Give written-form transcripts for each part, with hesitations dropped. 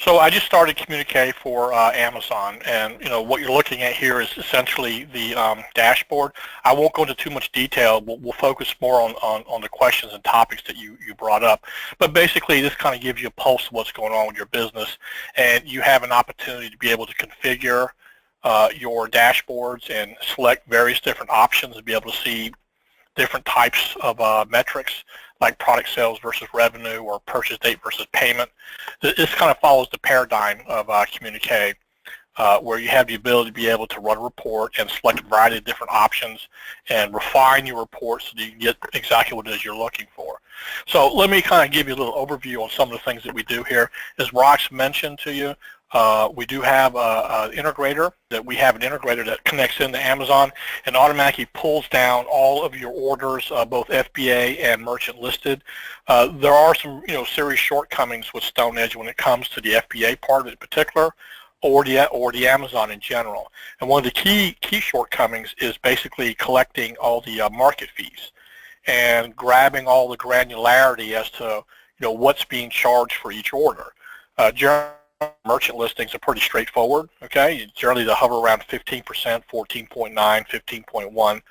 So I just started Communique for Amazon, and what you're looking at here is essentially the dashboard. I won't go into too much detail. We'll focus more on the questions and topics that you brought up. But basically, this kind of gives you a pulse of what's going on with your business, and you have an opportunity to be able to configure your dashboards and select various different options and be able to see different types of metrics like product sales versus revenue or purchase date versus payment. This kind of follows the paradigm of Communique, where you have the ability to be able to run a report and select a variety of different options and refine your report so that you can get exactly what it is you're looking for. So let me kind of give you a little overview on some of the things that we do here. As Rox mentioned to you, we do have an integrator that connects into Amazon and automatically pulls down all of your orders, both FBA and merchant listed. There are some serious shortcomings with StoneEdge when it comes to the FBA part of it in particular, or the Amazon in general. And one of the key shortcomings is basically collecting all the market fees and grabbing all the granularity as to what's being charged for each order. Generally, merchant listings are pretty straightforward. Okay, generally they hover around 15%, 14.9, 15.1,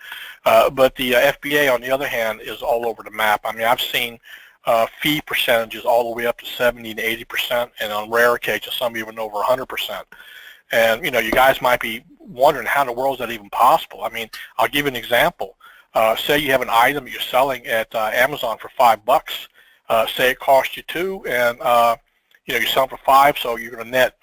but the FBA on the other hand is all over the map. I mean, I've seen fee percentages all the way up to 70 to 80%, and on rare occasions some even over 100%. And you guys might be wondering, how in the world is that even possible? I mean, I'll give you an example. Say you have an item you're selling at Amazon for $5. Say it costs you $2, and you're selling for $5, so you're going to net.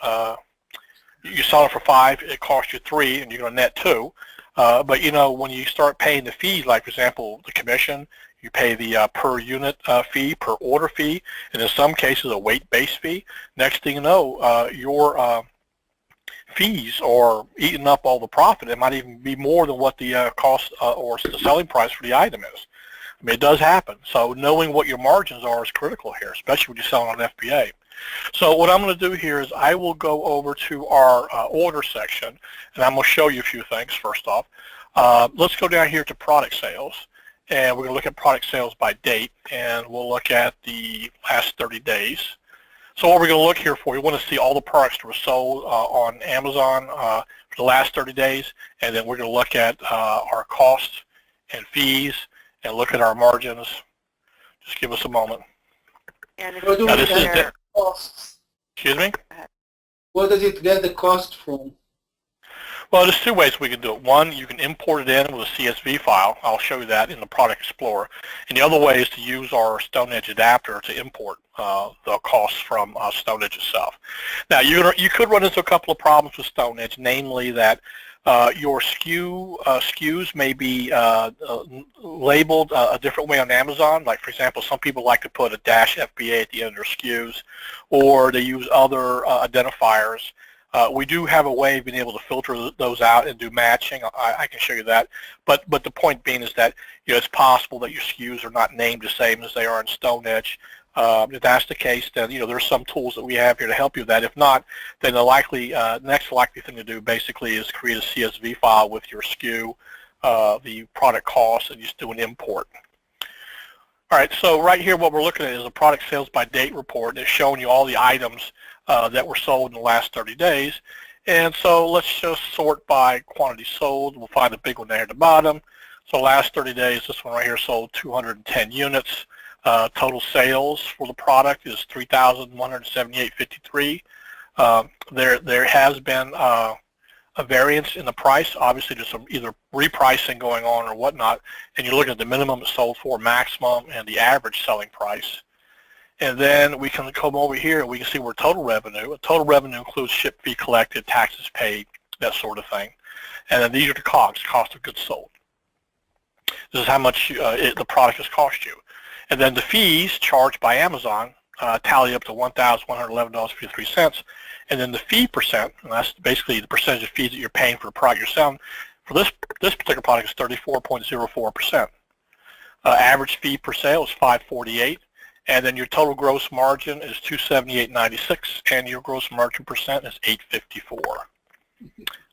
You sell it for $5, it costs you $3, and you're going to net $2. But when you start paying the fees, like for example the commission, you pay the per unit fee, per order fee, and in some cases a weight-based fee. Next thing you know, your fees are eating up all the profit. It might even be more than what the cost or the selling price for the item is. I mean, it does happen. So knowing what your margins are is critical here, especially when you're selling on FBA. So what I'm going to do here is I will go over to our order section, and I'm going to show you a few things first off. Let's go down here to product sales, and we're going to look at product sales by date, and we'll look at the last 30 days. So what we're going to look here for, we want to see all the products that were sold on Amazon for the last 30 days, and then we're going to look at our costs and fees and look at our margins. Just give us a moment. And Now, this is the costs. Excuse me? Where does it get the cost from? Well, there's two ways we can do it. One, you can import it in with a CSV file. I'll show you that in the Product Explorer. And the other way is to use our StoneEdge adapter to import the costs from StoneEdge itself. Now, you could run into a couple of problems with StoneEdge, namely that your SKUs may be labeled a different way on Amazon. Like, for example, some people like to put a -FBA at the end of their SKUs, or they use other identifiers. We do have a way of being able to filter those out and do matching. I can show you that. But the point being is that it's possible that your SKUs are not named the same as they are in StoneEdge. If that's the case, then there's some tools that we have here to help you with that. If not, then the next likely thing to do basically is create a CSV file with your SKU, the product costs, and just do an import. All right, so right here what we're looking at is a product sales by date report. It's showing you all the items that were sold in the last 30 days. And so let's just sort by quantity sold. We'll find the big one there at the bottom. So last 30 days, this one right here sold 210 units. Total sales for the product is $3,178.53. There has been a variance in the price. Obviously, there's some either repricing going on or whatnot, and you're looking at the minimum it's sold for, maximum, and the average selling price. And then we can come over here and we can see where total revenue. Total revenue includes ship fee collected, taxes paid, that sort of thing. And then these are the COGS, cost of goods sold. This is how much the product has cost you. And then the fees charged by Amazon tally up to $1,111.53. And then the fee percent, and that's basically the percentage of fees that you're paying for the product you're selling, for this particular product is 34.04%. Average fee per sale is $548. And then your total gross margin is $278.96, and your gross margin percent is $854. A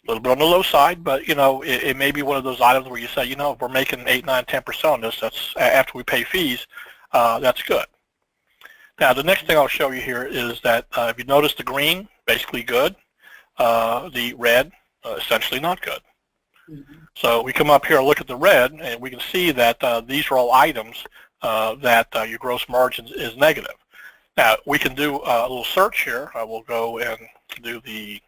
little bit on the low side, but it may be one of those items where you say, if we're making 8, 9, 10% on this, that's after we pay fees, that's good. Now, the next thing I'll show you here is that if you notice the green, basically good, the red, essentially not good. So we come up here and look at the red, and we can see that these are all items that your gross margin is negative. Now, we can do a little search here. I will go and do the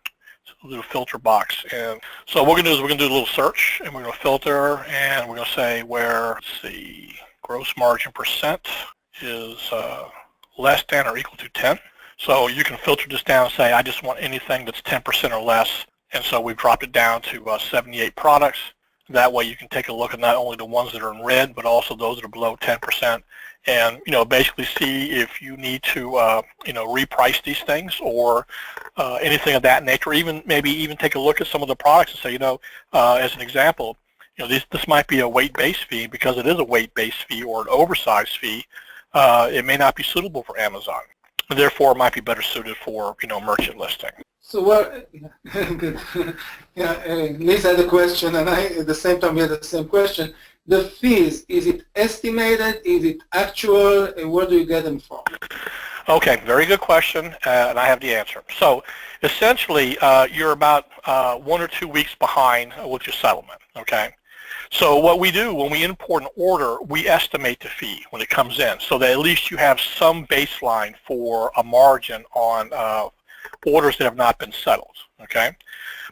little filter box. And so what we're going to do is we're going to do a little search, and we're going to filter, and we're going to say where, let's see, gross margin percent is less than or equal to 10. So you can filter this down and say, I just want anything that's 10% or less. And so we've dropped it down to 78 products. That way you can take a look at not only the ones that are in red, but also those that are below 10%. And, basically see if you need to, reprice these things or anything of that nature. Even maybe even take a look at some of the products and say, as an example, this might be a weight-based fee. Because it is a weight-based fee or an oversized fee, it may not be suitable for Amazon. And therefore, it might be better suited for, merchant listing. So what? Good. Yeah, Lisa had a question, and I at the same time we had the same question. The fees, is it estimated? Is it actual? And where do you get them from? Okay, very good question, and I have the answer. So essentially, you're about 1 or 2 weeks behind with your settlement, okay? So what we do when we import an order, we estimate the fee when it comes in so that at least you have some baseline for a margin on orders that have not been settled, okay?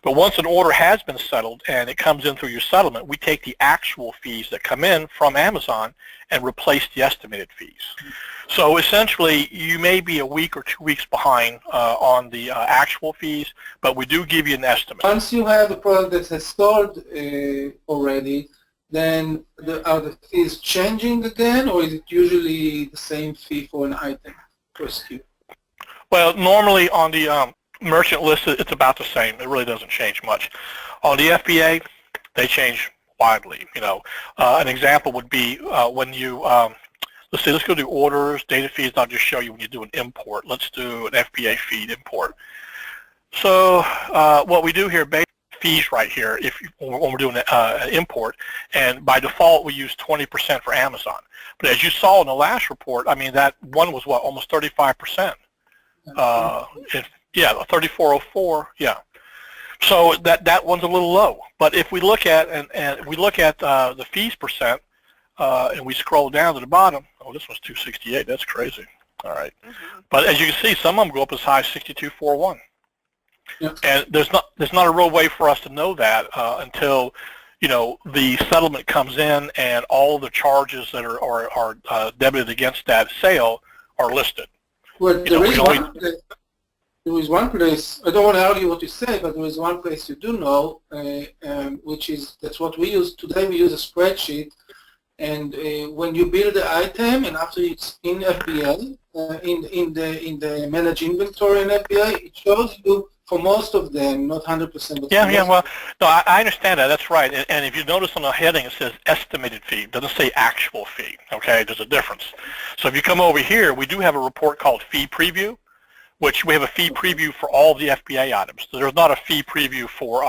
But once an order has been settled and it comes in through your settlement, we take the actual fees that come in from Amazon and replace the estimated fees. So essentially, you may be a week or 2 weeks behind on the actual fees, but we do give you an estimate. Once you have a product that has sold already, then are the fees changing again, or is it usually the same fee for an item per SKU? Well, normally on the merchant list, it's about the same. It really doesn't change much. On the FBA, they change widely. An example would be when you, let's go do orders, data fees. I'll just show you when you do an import. Let's do an FBA feed import. So what we do here, basic fees right here, when we're doing an import, and by default we use 20% for Amazon. But as you saw in the last report, I mean that one was what, almost 35%. Yeah, 3404. Yeah. So that one's a little low. But if we look at and we look at the fees percent, and we scroll down to the bottom, oh, this one's 268. That's crazy. All right. But as you can see, some of them go up as high as 6241. Yep. And there's not a real way for us to know that until the settlement comes in and all the charges that are debited against that sale are listed. Well, there is one place, I don't want to argue what you say, but there is one place you do know, which is, that's what we use. Today we use a spreadsheet, and when you build the item and after it's in FBA, in the managed inventory in FBA, it shows you for most of them, not 100%. Yeah, well, no, I understand that. That's right. And if you notice on the heading, it says estimated fee. It doesn't say actual fee, okay? There's a difference. So if you come over here, we do have a report called Fee Preview, which we have a fee preview for all the FBA items. So there's not a fee preview for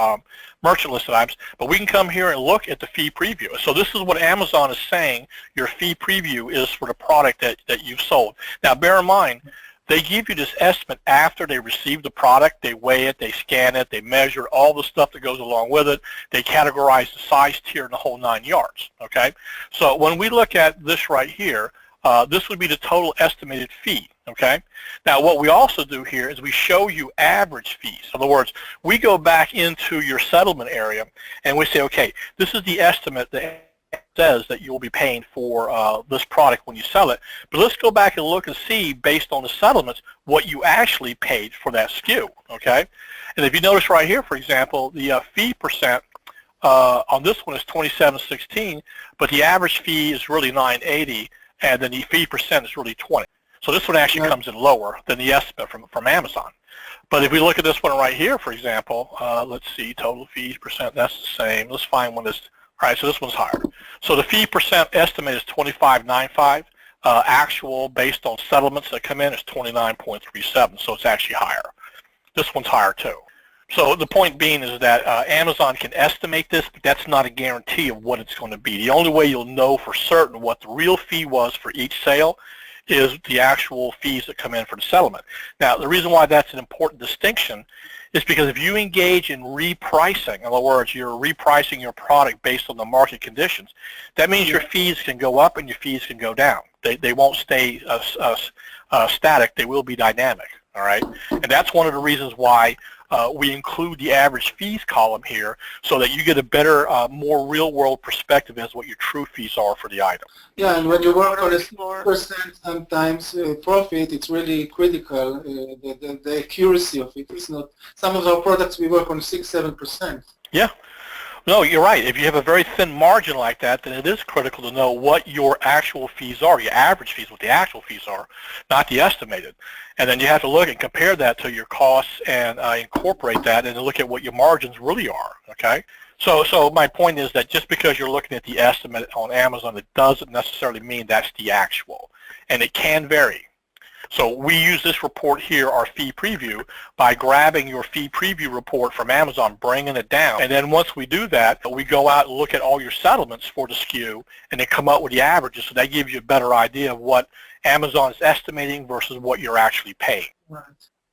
merchant listed items, but we can come here and look at the fee preview. So this is what Amazon is saying your fee preview is for the product that you've sold. Now, bear in mind, they give you this estimate after they receive the product. They weigh it, they scan it, they measure all the stuff that goes along with it. They categorize the size tier and the whole 9 yards, okay? So when we look at this right here, this would be the total estimated fee, okay? Now, what we also do here is we show you average fees. In other words, we go back into your settlement area and we say, okay, this is the estimate that says that you will be paying for this product when you sell it, but let's go back and look and see, based on the settlements, what you actually paid for that SKU, okay? And if you notice right here, for example, the fee percent on this one is 27.16, but the average fee is really 9.80, and then the fee percent is really 20. So this one actually comes in lower than the estimate from Amazon. But if we look at this one right here, for example, let's see, total fees percent, that's the same. Let's find one that's, all right, so this one's higher. So the fee percent estimate is 25.95. Actual, based on settlements that come in, is 29.37, so it's actually higher. This one's higher too. So the point being is that Amazon can estimate this, but that's not a guarantee of what it's going to be. The only way you'll know for certain what the real fee was for each sale is the actual fees that come in for the settlement. Now, the reason why that's an important distinction is because if you engage in repricing, in other words, you're repricing your product based on the market conditions, that means your fees can go up and your fees can go down. They won't stay static. They will be dynamic, all right? And that's one of the reasons why we include the average fees column here so that you get a better, more real-world perspective as what your true fees are for the item. Yeah, and when you work on a 6% sometimes profit, it's really critical, the accuracy of it. It's not, some of our products we work on 6-7%. Yeah. No, you're right. If you have a very thin margin like that, then it is critical to know what your actual fees are, your average fees, what the actual fees are, not the estimated. And then you have to look and compare that to your costs and incorporate that and look at what your margins really are, okay? So my point is that just because you're looking at the estimate on Amazon, it doesn't necessarily mean that's the actual, and it can vary. So we use this report here, our fee preview, by grabbing your fee preview report from Amazon, bringing it down. And then once we do that, we go out and look at all your settlements for the SKU and then come up with the averages. So that gives you a better idea of what Amazon is estimating versus what you're actually paying. Right.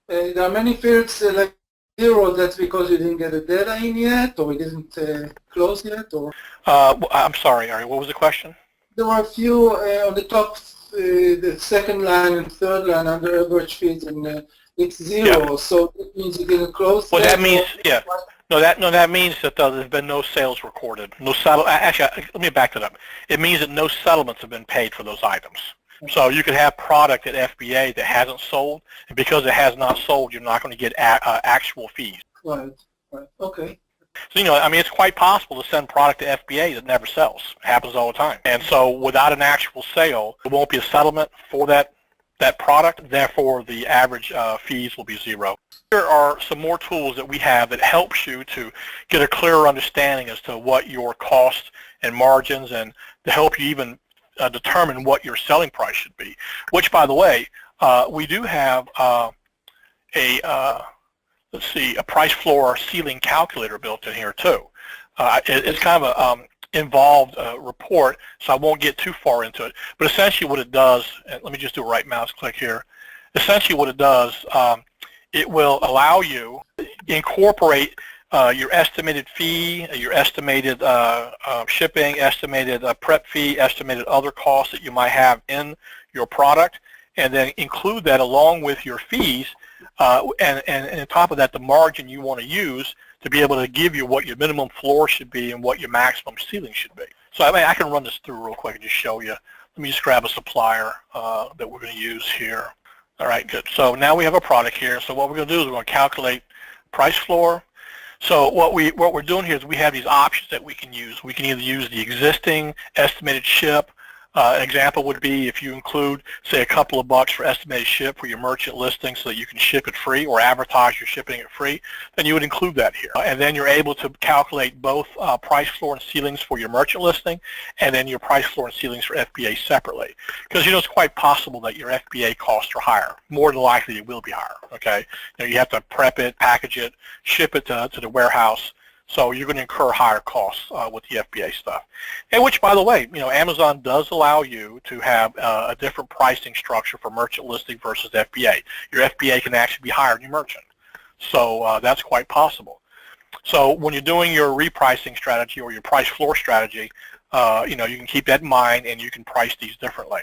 There are many fields like zero, that's because you didn't get the data in yet, or it isn't closed yet, or? I'm sorry, Ari, what was the question? There were a few on the top, the second line and third line under average fees, and it's zero. Yeah. So it means you didn't close. Well, that means, yeah. No, that means that there's been no sales recorded. No settle. Actually, let me back that up. It means that no settlements have been paid for those items. So you could have product at FBA that hasn't sold, and because it has not sold, you're not going to get actual fees. Right. Right. Okay. So, you know, I mean, it's quite possible to send product to FBA that never sells. It happens all the time. And so without an actual sale, there won't be a settlement for that product. Therefore, the average fees will be zero. Here are some more tools that we have that helps you to get a clearer understanding as to what your costs and margins, and to help you even determine what your selling price should be. Which, by the way, we do have let's see, a price floor ceiling calculator built in here too. It's kind of a involved report, so I won't get too far into it. But essentially what it does, and let me just do a right mouse click here. Essentially what it does, it will allow you to incorporate your estimated fee, your estimated shipping, estimated prep fee, estimated other costs that you might have in your product, and then include that along with your fees, and on top of that, the margin you want to use to be able to give you what your minimum floor should be and what your maximum ceiling should be. So I mean, I can run this through real quick and just show you. Let me just grab a supplier that we're going to use here. All right, good. So now we have a product here. So what we're going to do is we're going to calculate price floor. So what we're doing here is we have these options that we can use. We can either use the existing estimated ship. An example would be if you include, say, a couple of bucks for estimated ship for your merchant listing so that you can ship it free or advertise you're shipping it free, then you would include that here. And then you're able to calculate both price floor and ceilings for your merchant listing, and then your price floor and ceilings for FBA separately. Because, you know, it's quite possible that your FBA costs are higher. More than likely it will be higher, okay? You know, you have to prep it, package it, ship it to the warehouse. So you're going to incur higher costs with the FBA stuff. And which, by the way, you know, Amazon does allow you to have a different pricing structure for merchant listing versus FBA. Your FBA can actually be higher than your merchant. So that's quite possible. So when you're doing your repricing strategy or your price floor strategy, you know, you can keep that in mind and you can price these differently.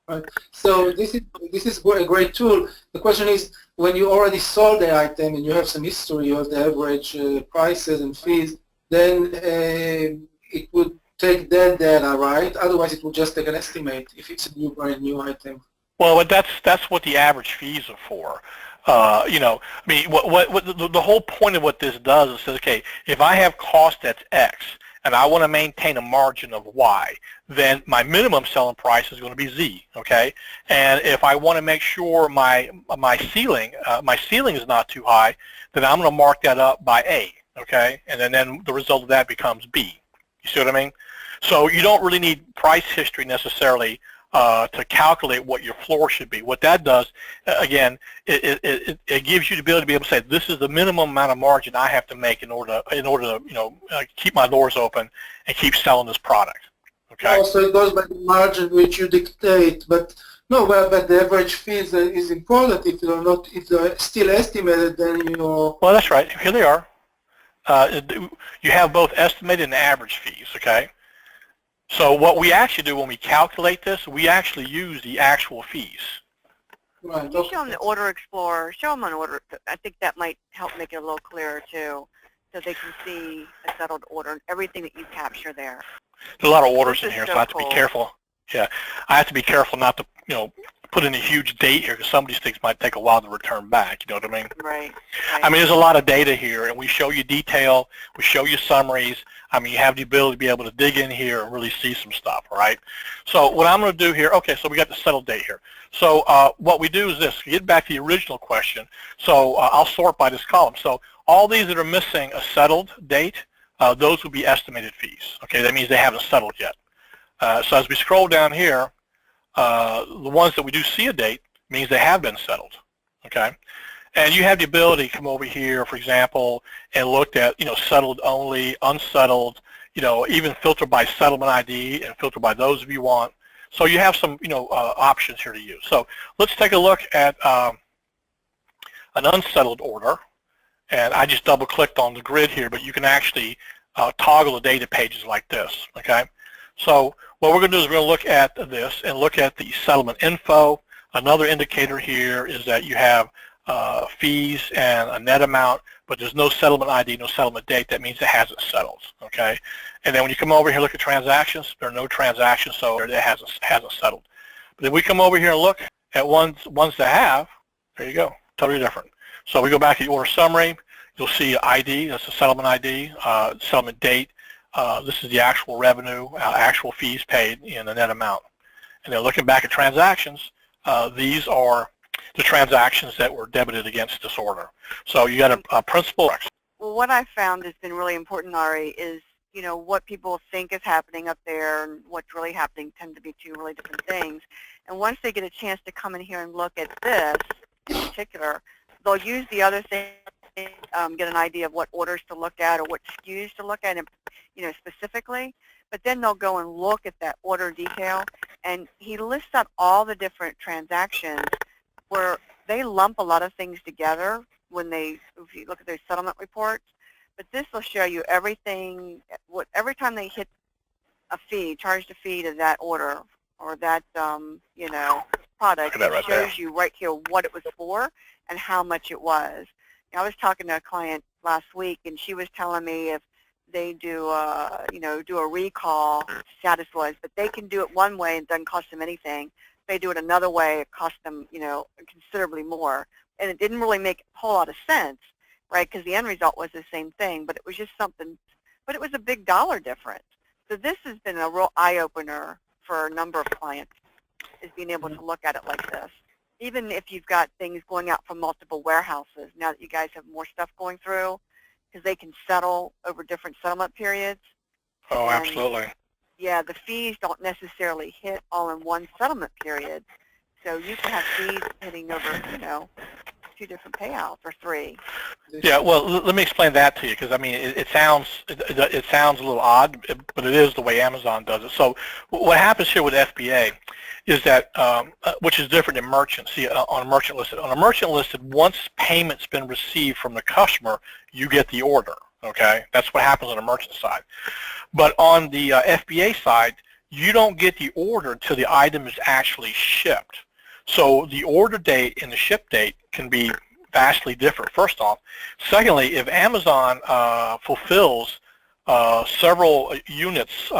Right. So this is a great tool. The question is, when you already sold the item and you have some history of the average prices and fees, then it would take that data, right? Otherwise, it would just take an estimate if it's a brand new item. Well, that's what the average fees are for. You know, I mean, the whole point of what this does is says, okay, if I have cost that's X, and I want to maintain a margin of Y, then my minimum selling price is going to be Z, okay? And if I want to make sure my ceiling is not too high, then I'm going to mark that up by A, okay? And then the result of that becomes B. You see what I mean? So you don't really need price history necessarily to calculate what your floor should be. What that does, again, it gives you the ability to be able to say, this is the minimum amount of margin I have to make in order to you know, keep my doors open and keep selling this product. Okay. Also, it goes by the margin which you dictate, but no, but the average fees is important. If they're not, if they're still estimated, then you're. Well, that's right. Here they are. You have both estimated and average fees. Okay. So what we actually do when we calculate this, we actually use the actual fees. Right. You show them the Order Explorer. Show them an order. I think that might help make it a little clearer too, so they can see a settled order and everything that you capture there. There's a lot of orders in This is here, so so I have to be cool. careful. Yeah, I have to be careful not to, put in a huge date here because some of these things might take a while to return back. You know what I mean? Right. I mean, there's a lot of data here, and we show you detail, we show you summaries. I mean, you have the ability to be able to dig in here and really see some stuff, all right? So what I'm going to do here, okay, so we got the settled date here. So what we do is this, get back to the original question. So I'll sort by this column. So all these that are missing a settled date, those would be estimated fees. Okay, that means they haven't settled yet. So as we scroll down here, the ones that we do see a date means they have been settled. Okay, and you have the ability to come over here, for example, and look at settled only, unsettled, even filter by settlement ID and filter by those if you want. So you have some options here to use. So let's take a look at an unsettled order. And I just double-clicked on the grid here, but you can actually toggle the data pages like this, okay? So what we're going to do is we're going to look at this and look at the settlement info. Another indicator here is that you have fees and a net amount, but there's no settlement ID, no settlement date. That means it hasn't settled, okay? And then when you come over here and look at transactions, there are no transactions, so it hasn't settled. But if we come over here and look at ones that have, there you go, totally different. So we go back to the order summary. You'll see ID, that's the settlement ID, settlement date. This is the actual revenue, actual fees paid in the net amount. And then looking back at transactions, these are the transactions that were debited against this order. So you got a principal. Well, what I found has been really important, Ari, is what people think is happening up there and what's really happening tend to be two really different things. And once they get a chance to come in here and look at this in particular, they'll use the other thing, get an idea of what orders to look at or what SKUs to look at, specifically. But then they'll go and look at that order detail, and he lists out all the different transactions where they lump a lot of things together when if you look at their settlement reports. But this will show you everything. Every time they hit a fee, charged a fee to that order or that product, it shows you right here what it was for and how much it was. I was talking to a client last week, and she was telling me if they do a recall, status was, but they can do it one way and it doesn't cost them anything. If they do it another way, it costs them, considerably more. And it didn't really make a whole lot of sense, right? Because the end result was the same thing, but it was just something, but it was a big dollar difference. So this has been a real eye-opener for a number of clients, is being able to look at it like this. Even if you've got things going out from multiple warehouses, now that you guys have more stuff going through, because they can settle over different settlement periods. Oh, absolutely. Yeah, the fees don't necessarily hit all in one settlement period. So you can have fees hitting over, 2 different payouts or 3. Yeah, well, let me explain that to you, because I mean, it sounds a little odd, but it is the way Amazon does it. So what happens here with FBA is that, which is different than merchant. See, on a merchant listed, once payment's been received from the customer, you get the order. Okay, that's what happens on the merchant side. But on the FBA side, you don't get the order until the item is actually shipped. So the order date and the ship date can be vastly different, first off. Secondly, if Amazon fulfills several units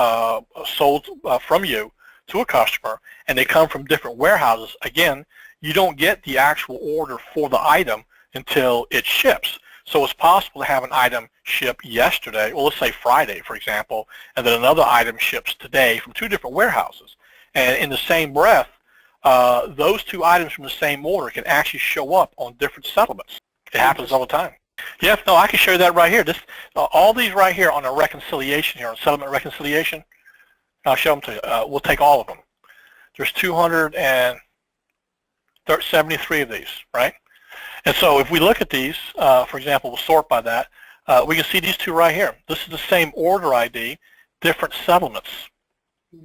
sold from you to a customer, and they come from different warehouses, again, you don't get the actual order for the item until it ships. So it's possible to have an item ship yesterday, well, let's say Friday, for example, and then another item ships today from 2 different warehouses. And in the same breath, those 2 items from the same order can actually show up on different settlements. It happens all the time. Yes, no, I can show you that right here. All these right here on a reconciliation here, on settlement reconciliation, I'll show them to you. We'll take all of them. There's 273 of these, right? And so if we look at these, for example, we'll sort by that, we can see these 2 right here. This is the same order ID, different settlements.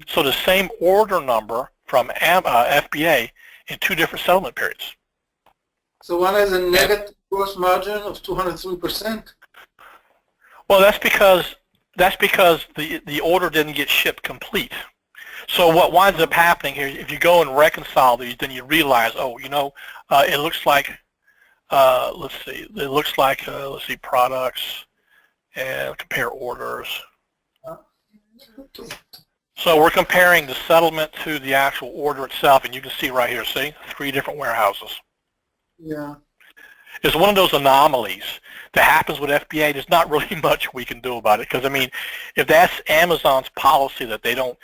So the same order number from FBA in two different settlement periods. So one has a negative gross margin of 203%. Well, that's because the order didn't get shipped complete. So what winds up happening here, if you go and reconcile these, then you realize, oh, you know, it looks like, let's see, let's see, products and compare orders. So we're comparing the settlement to the actual order itself, and you can see right here, see, 3 different warehouses. Yeah. It's one of those anomalies that happens with FBA. There's not really much we can do about it, because, I mean, if that's Amazon's policy that they don't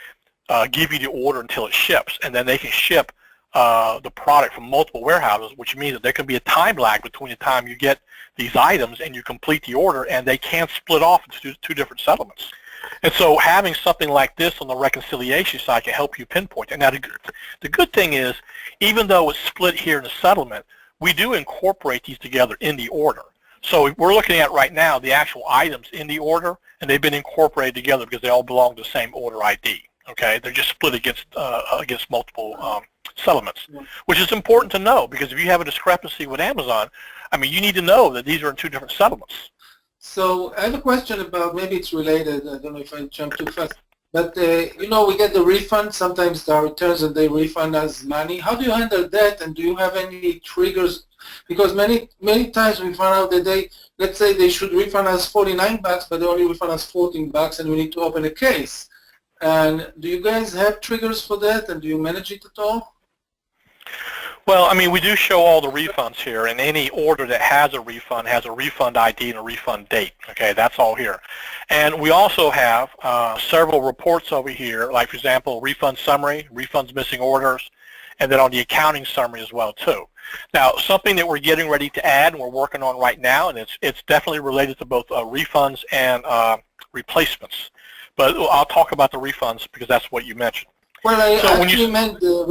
give you the order until it ships, and then they can ship the product from multiple warehouses, which means that there can be a time lag between the time you get these items and you complete the order, and they can't split off into two different settlements. And so having something like this on the reconciliation side can help you pinpoint it. Now, the good thing is, even though it's split here in the settlement, we do incorporate these together in the order. So we're looking at right now the actual items in the order, and they've been incorporated together because they all belong to the same order ID. Okay, they're just split against multiple settlements, which is important to know, because if you have a discrepancy with Amazon, I mean, you need to know that these are in 2 different settlements. So I have a question about, maybe it's related, I don't know if I jump too fast, but you know, we get the refund, sometimes the returns and they refund us money. How do you handle that, and do you have any triggers? Because many times we find out that let's say they should refund us $49, but they only refund us $14, and we need to open a case. And do you guys have triggers for that, and do you manage it at all? Well, I mean, we do show all the refunds here, and any order that has a refund ID and a refund date. Okay, that's all here. And we also have several reports over here, like, for example, refund summary, refunds missing orders, and then on the accounting summary as well, too. Now, something that we're getting ready to add and we're working on right now, and it's definitely related to both refunds and replacements. But I'll talk about the refunds because that's what you mentioned. Well, I meant the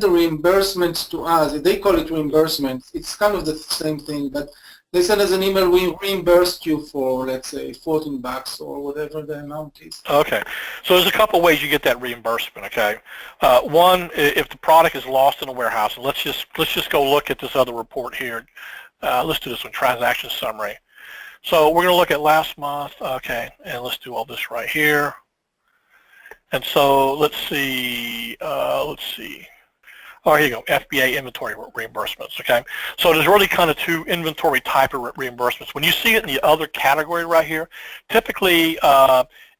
reimbursements to us. They call it reimbursements. It's kind of the same thing, but they send us an email, we reimbursed you for, let's say, $14 or whatever the amount is. Okay. So there's a couple ways you get that reimbursement, okay? One, if the product is lost in a warehouse, and let's just go look at this other report here. Let's do this one, transaction summary. So we're going to look at last month, okay, and let's do all this right here. And so let's see. Oh, here you go, FBA inventory reimbursements, okay? So there's really kind of 2 inventory type of reimbursements. When you see it in the other category right here, typically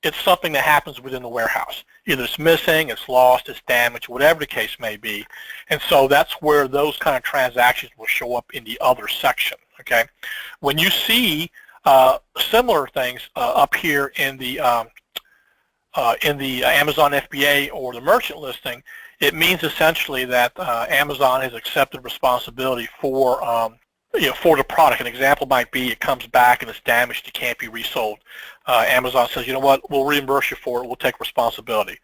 it's something that happens within the warehouse. Either it's missing, it's lost, it's damaged, whatever the case may be. And so that's where those kind of transactions will show up in the other section, okay? When you see similar things up here in the Amazon FBA or the merchant listing, it means essentially that Amazon has accepted responsibility for for the product. An example might be it comes back and it's damaged, it can't be resold. Amazon says, you know what, we'll reimburse you for it, we'll take responsibility.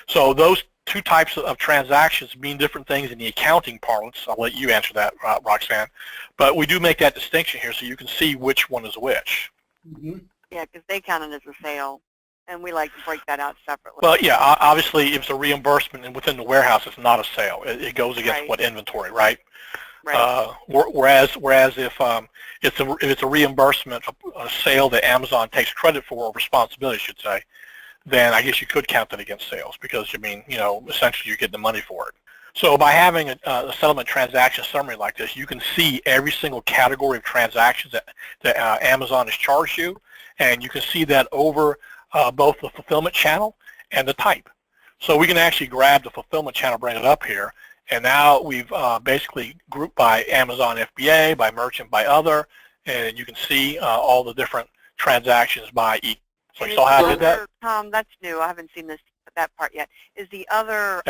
So those 2 types of transactions mean different things in the accounting parlance. I'll let you answer that, Roxanne. But we do make that distinction here so you can see which one is which. Mm-hmm. Yeah, because they count it as a sale, and we like to break that out separately. Well, yeah, obviously if it's a reimbursement and within the warehouse, it's not a sale. It goes against what inventory, right? Right. Whereas if it's a reimbursement, a sale that Amazon takes credit for, or responsibility, I should say, then I guess you could count that against sales, because, I mean, you know, essentially you're getting the money for it. So by having a settlement transaction summary like this, you can see every single category of transactions that Amazon has charged you, and you can see that over both the fulfillment channel and the type. So we can actually grab the fulfillment channel, bring it up here, and now we've basically grouped by Amazon FBA, by merchant, by other, and you can see all the different transactions by each. So you saw how I did that? Tom, that's new. I haven't seen that part yet. Is the other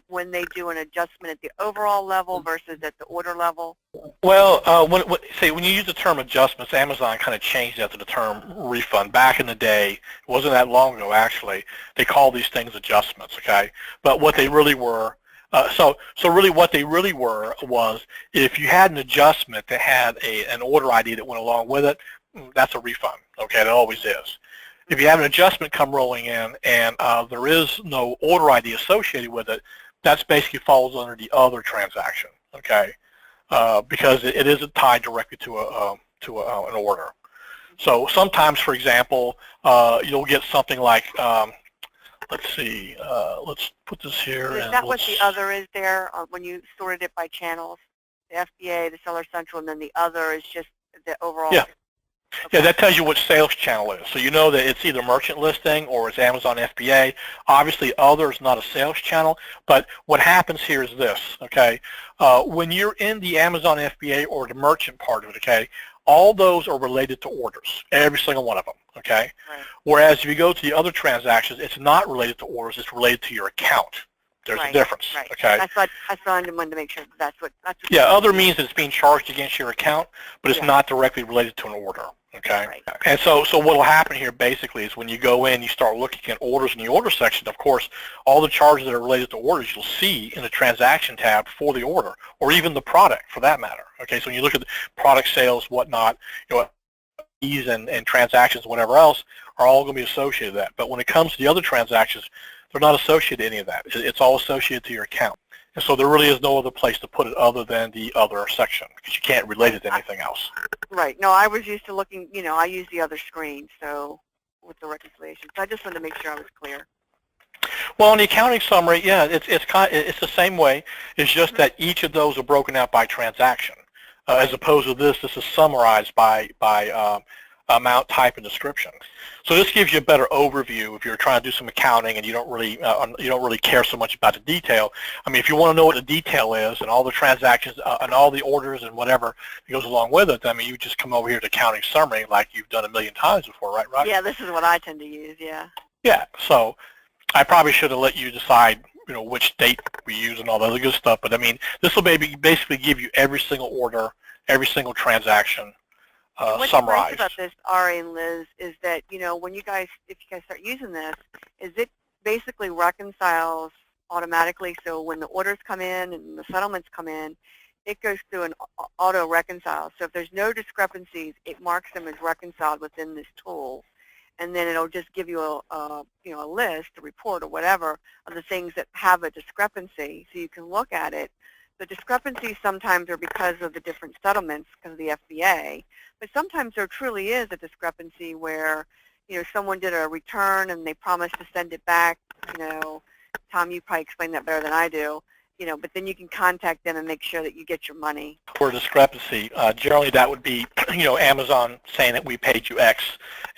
when they do an adjustment at the overall level versus at the order level? Well, when you use the term adjustments, Amazon kind of changed that to the term refund. Back in the day, it wasn't that long ago actually, they called these things adjustments, okay? But what they really were, so really what they really were was, if you had an adjustment that had an order ID that went along with it, that's a refund, okay? It always is. If you have an adjustment come rolling in and there is no order ID associated with it, that's basically falls under the other transaction, okay? Because it isn't tied directly to an order. So sometimes, for example, you'll get something like, let's see, let's put this here. So is that what the other is there when you sorted it by channels? The FBA, the Seller Central, and then the other is just the overall? Yeah. Okay. Yeah, that tells you which sales channel it is. So you know that it's either merchant listing or it's Amazon FBA. Obviously, other is not a sales channel, but what happens here is this, okay? When you're in the Amazon FBA or the merchant part of it, okay, all those are related to orders, every single one of them, okay? Right. Whereas if you go to the other transactions, it's not related to orders, it's related to your account. There's a difference, right. okay? That's what I wanted to make sure that's what yeah, other means that it's being charged against your account, but it's Yeah. not directly related to an order, okay? Right. And so what will happen here basically is when you go in, you start looking at orders in the order section, of course, all the charges that are related to orders you'll see in the transaction tab for the order, or even the product for that matter, okay? So when you look at the product sales, whatnot, you know, fees and transactions, whatever else, are all going to be associated with that. But when it comes to the other transactions, they're not associated to any of that. It's all associated to your account. And so there really is no other place to put it other than the other section because you can't relate it to anything else. Right. No, I was used to looking, you know, I use the other screen, so with the reconciliation. So I just wanted to make sure I was clear. Well, in the accounting summary, yeah, it's the same way. It's just that each of those are broken out by transaction, as opposed to this is summarized by amount, type, and description. So this gives you a better overview if you're trying to do some accounting and you don't really care so much about the detail. I mean, if you want to know what the detail is and all the transactions and all the orders and whatever that goes along with it, I mean, you just come over here to accounting summary like you've done a million times before, right? Yeah, this is what I tend to use. Yeah. Yeah. So I probably should have let you decide, you know, which date we use and all that other good stuff. But I mean, this will basically give you every single order, every single transaction. What's summarized. nice about this, Ari and Liz, is that, you know, when if you guys start using this, is it basically reconciles automatically. So when the orders come in and the settlements come in, it goes through an auto reconcile. So if there's no discrepancies, it marks them as reconciled within this tool, and then it'll just give you a list, a report, or whatever of the things that have a discrepancy, so you can look at it. The discrepancies sometimes are because of the different settlements, because of the FBA, but sometimes there truly is a discrepancy where, you know, someone did a return and they promised to send it back. You know, Tom, you probably explain that better than I do. You know, but then you can contact them and make sure that you get your money. For discrepancy, generally that would be, you know, Amazon saying that we paid you X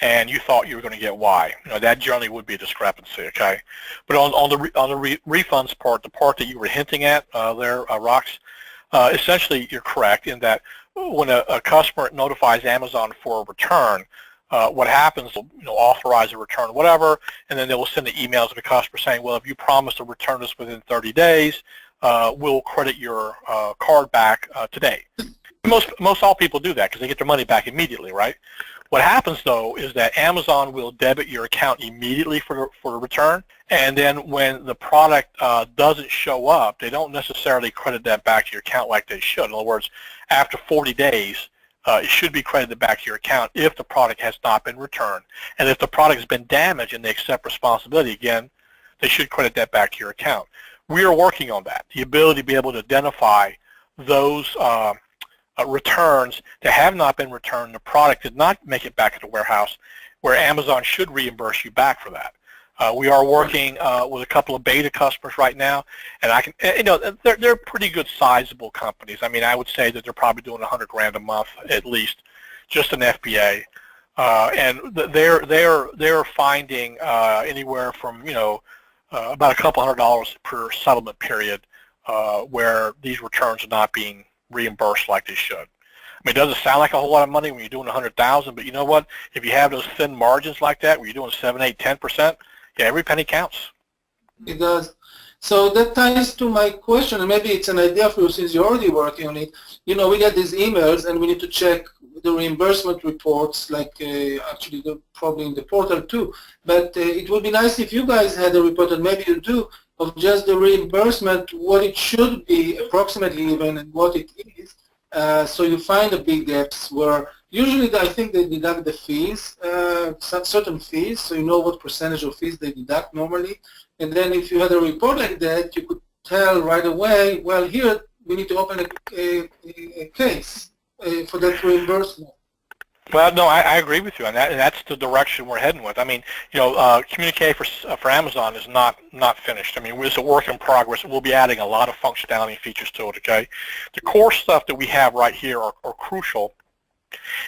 and you thought you were going to get Y. You know, that generally would be a discrepancy, okay? But on the refunds part, the part that you were hinting at there, Rox, essentially you're correct in that when a customer notifies Amazon for a return, what happens, you know, authorize a return, whatever, and then they will send the emails to the customer saying, well, if you promise to return this within 30 days, we'll credit your card back today. Most all people do that because they get their money back immediately, right? What happens, though, is that Amazon will debit your account immediately for the return, and then when the product doesn't show up, they don't necessarily credit that back to your account like they should. In other words, after 40 days, it should be credited back to your account if the product has not been returned. And if the product has been damaged and they accept responsibility, again, they should credit that back to your account. We are working on that, the ability to be able to identify those returns that have not been returned, the product did not make it back to the warehouse, where Amazon should reimburse you back for that. We are working with a couple of beta customers right now, and I can, you know, they're pretty good sizable companies. I mean, I would say that they're probably doing $100,000 a month at least, just an FBA, and they're finding anywhere from, you know, about a couple $100 per settlement period where these returns are not being reimbursed like they should. I mean, it doesn't sound like a whole lot of money when you're doing 100,000, but you know what? If you have those thin margins like that, where you're doing 7, 8, 10%, yeah, every penny counts. It does. So that ties to my question, and maybe it's an idea for you since you're already working on it. You know, we get these emails, and we need to check the reimbursement reports, like actually probably in the portal too. But it would be nice if you guys had a report, and maybe you do, of just the reimbursement, what it should be, approximately even, and what it is. So you find the big gaps where Usually, I think they deduct the fees, certain fees, so you know what percentage of fees they deduct normally. And then if you had a report like that, you could tell right away, well, here we need to open a case for that reimbursement. Well, no, I agree with you on that, and that's the direction we're heading with. I mean, you know, Communique for Amazon is not finished. I mean, it's a work in progress. We'll be adding a lot of functionality and features to it, okay? The core stuff that we have right here are crucial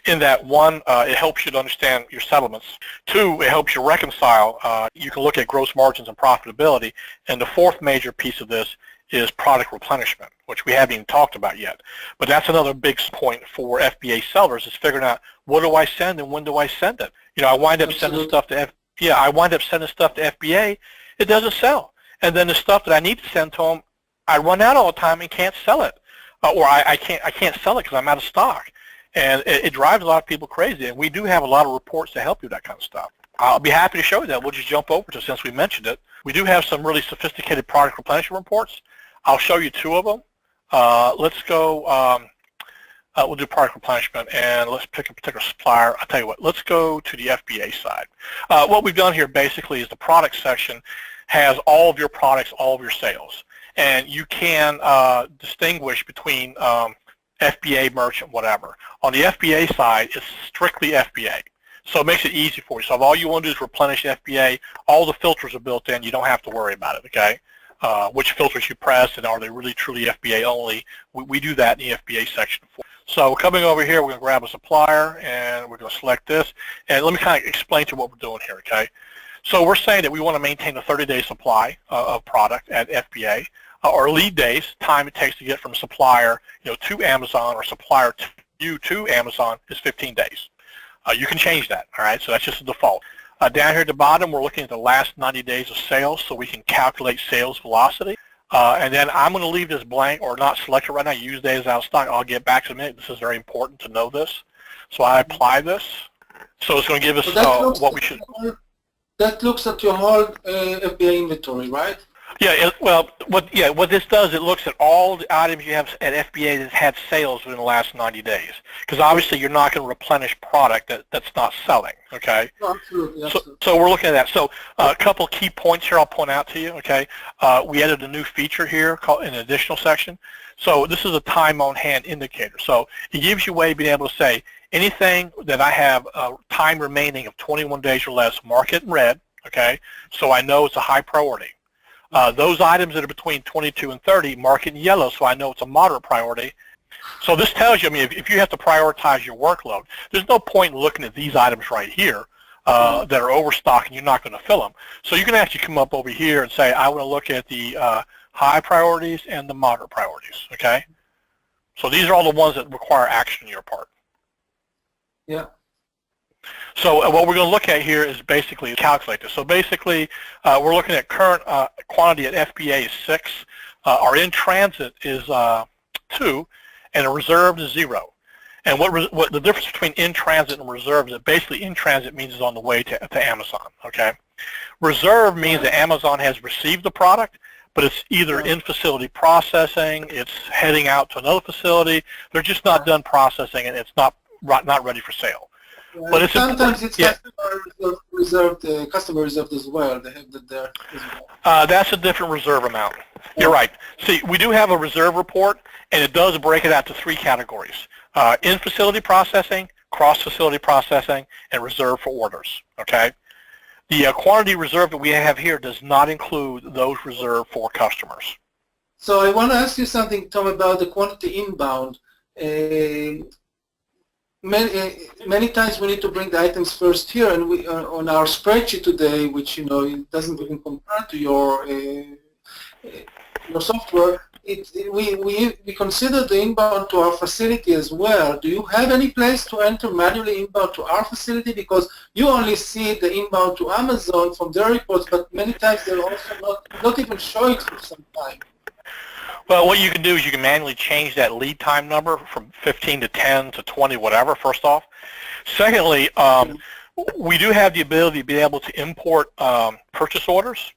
in that, one, it helps you to understand your settlements. Two, it helps you reconcile. You can look at gross margins and profitability. And the fourth major piece of this is product replenishment, which we haven't even talked about yet. But that's another big point for FBA sellers, is figuring out, what do I send and when do I send it? You know, I wind up sending stuff to FBA, it doesn't sell. And then the stuff that I need to send to them, I run out all the time and can't sell it. Or I can't sell it because I'm out of stock. And it drives a lot of people crazy, and we do have a lot of reports to help you with that kind of stuff. I'll be happy to show you that. We'll just jump over to, since we mentioned it. We do have some really sophisticated product replenishment reports. I'll show you two of them. Let's go, we'll do product replenishment, and let's pick a particular supplier. I'll tell you what, let's go to the FBA side. What we've done here basically is the product section has all of your products, all of your sales. And you can distinguish between FBA, merchant, whatever. On the FBA side, it's strictly FBA. So it makes it easy for you. So if all you want to do is replenish FBA, all the filters are built in. You don't have to worry about it, okay? Which filters you press, and are they really truly FBA only? We do that in the FBA section. So coming over here, we're going to grab a supplier, and we're going to select this. And let me kind of explain to you what we're doing here, okay? So we're saying that we want to maintain a 30-day supply of product at FBA. Our lead days, time it takes to get from supplier, you know, to Amazon, or supplier to you to Amazon, is 15 days. You can change that, all right? So that's just the default. Down here at the bottom, we're looking at the last 90 days of sales, so we can calculate sales velocity. And then I'm going to leave this blank, or not selected right now. Use days out of stock. I'll get back to a minute. This is very important to know this. So I apply this. So it's going to give us what we should. That looks at your whole FBA inventory, right? Yeah, what this does, it looks at all the items you have at FBA that had sales within the last 90 days. Because obviously you're not going to replenish product that's not selling, okay? No, absolutely. So we're looking at that. So a couple key points here I'll point out to you, okay? We added a new feature here called an additional section. So this is a time on hand indicator. So it gives you a way of being able to say, anything that I have time remaining of 21 days or less, mark it in red, okay? So I know it's a high priority. Those items that are between 22 and 30, mark it in yellow, so I know it's a moderate priority. So this tells you, I mean, if you have to prioritize your workload, there's no point in looking at these items right here that are overstocked and you're not going to fill them. So you can actually come up over here and say, I want to look at the high priorities and the moderate priorities, okay? So these are all the ones that require action on your part. Yeah. So what we're going to look at here is basically calculate this. So basically, we're looking at current quantity at FBA is 6. Our in transit is 2, and a reserved is 0. And what the difference between in transit and reserved is that basically in transit means it's on the way to Amazon. Okay. Reserve means that Amazon has received the product, but it's either in facility processing, it's heading out to another facility. They're just not done processing, and it's not ready for sale. But it's sometimes it's customer reserved as well. They have that there as well. That's a different reserve amount. You're right. See, we do have a reserve report, and it does break it out to 3 categories: in-facility processing, cross-facility processing, and reserve for orders. Okay. The quantity reserve that we have here does not include those reserved for customers. So I want to ask you something, Tom, about the quantity inbound. Many times we need to bring the items first here, and we on our spreadsheet today, which it doesn't even compare to your software. We consider the inbound to our facility as well. Do you have any place to enter manually inbound to our facility? Because you only see the inbound to Amazon from their reports, but many times they're also not even show it for some time. Well, what you can do is you can manually change that lead time number from 15 to 10 to 20, whatever, first off. Secondly, we do have the ability to be able to import purchase orders.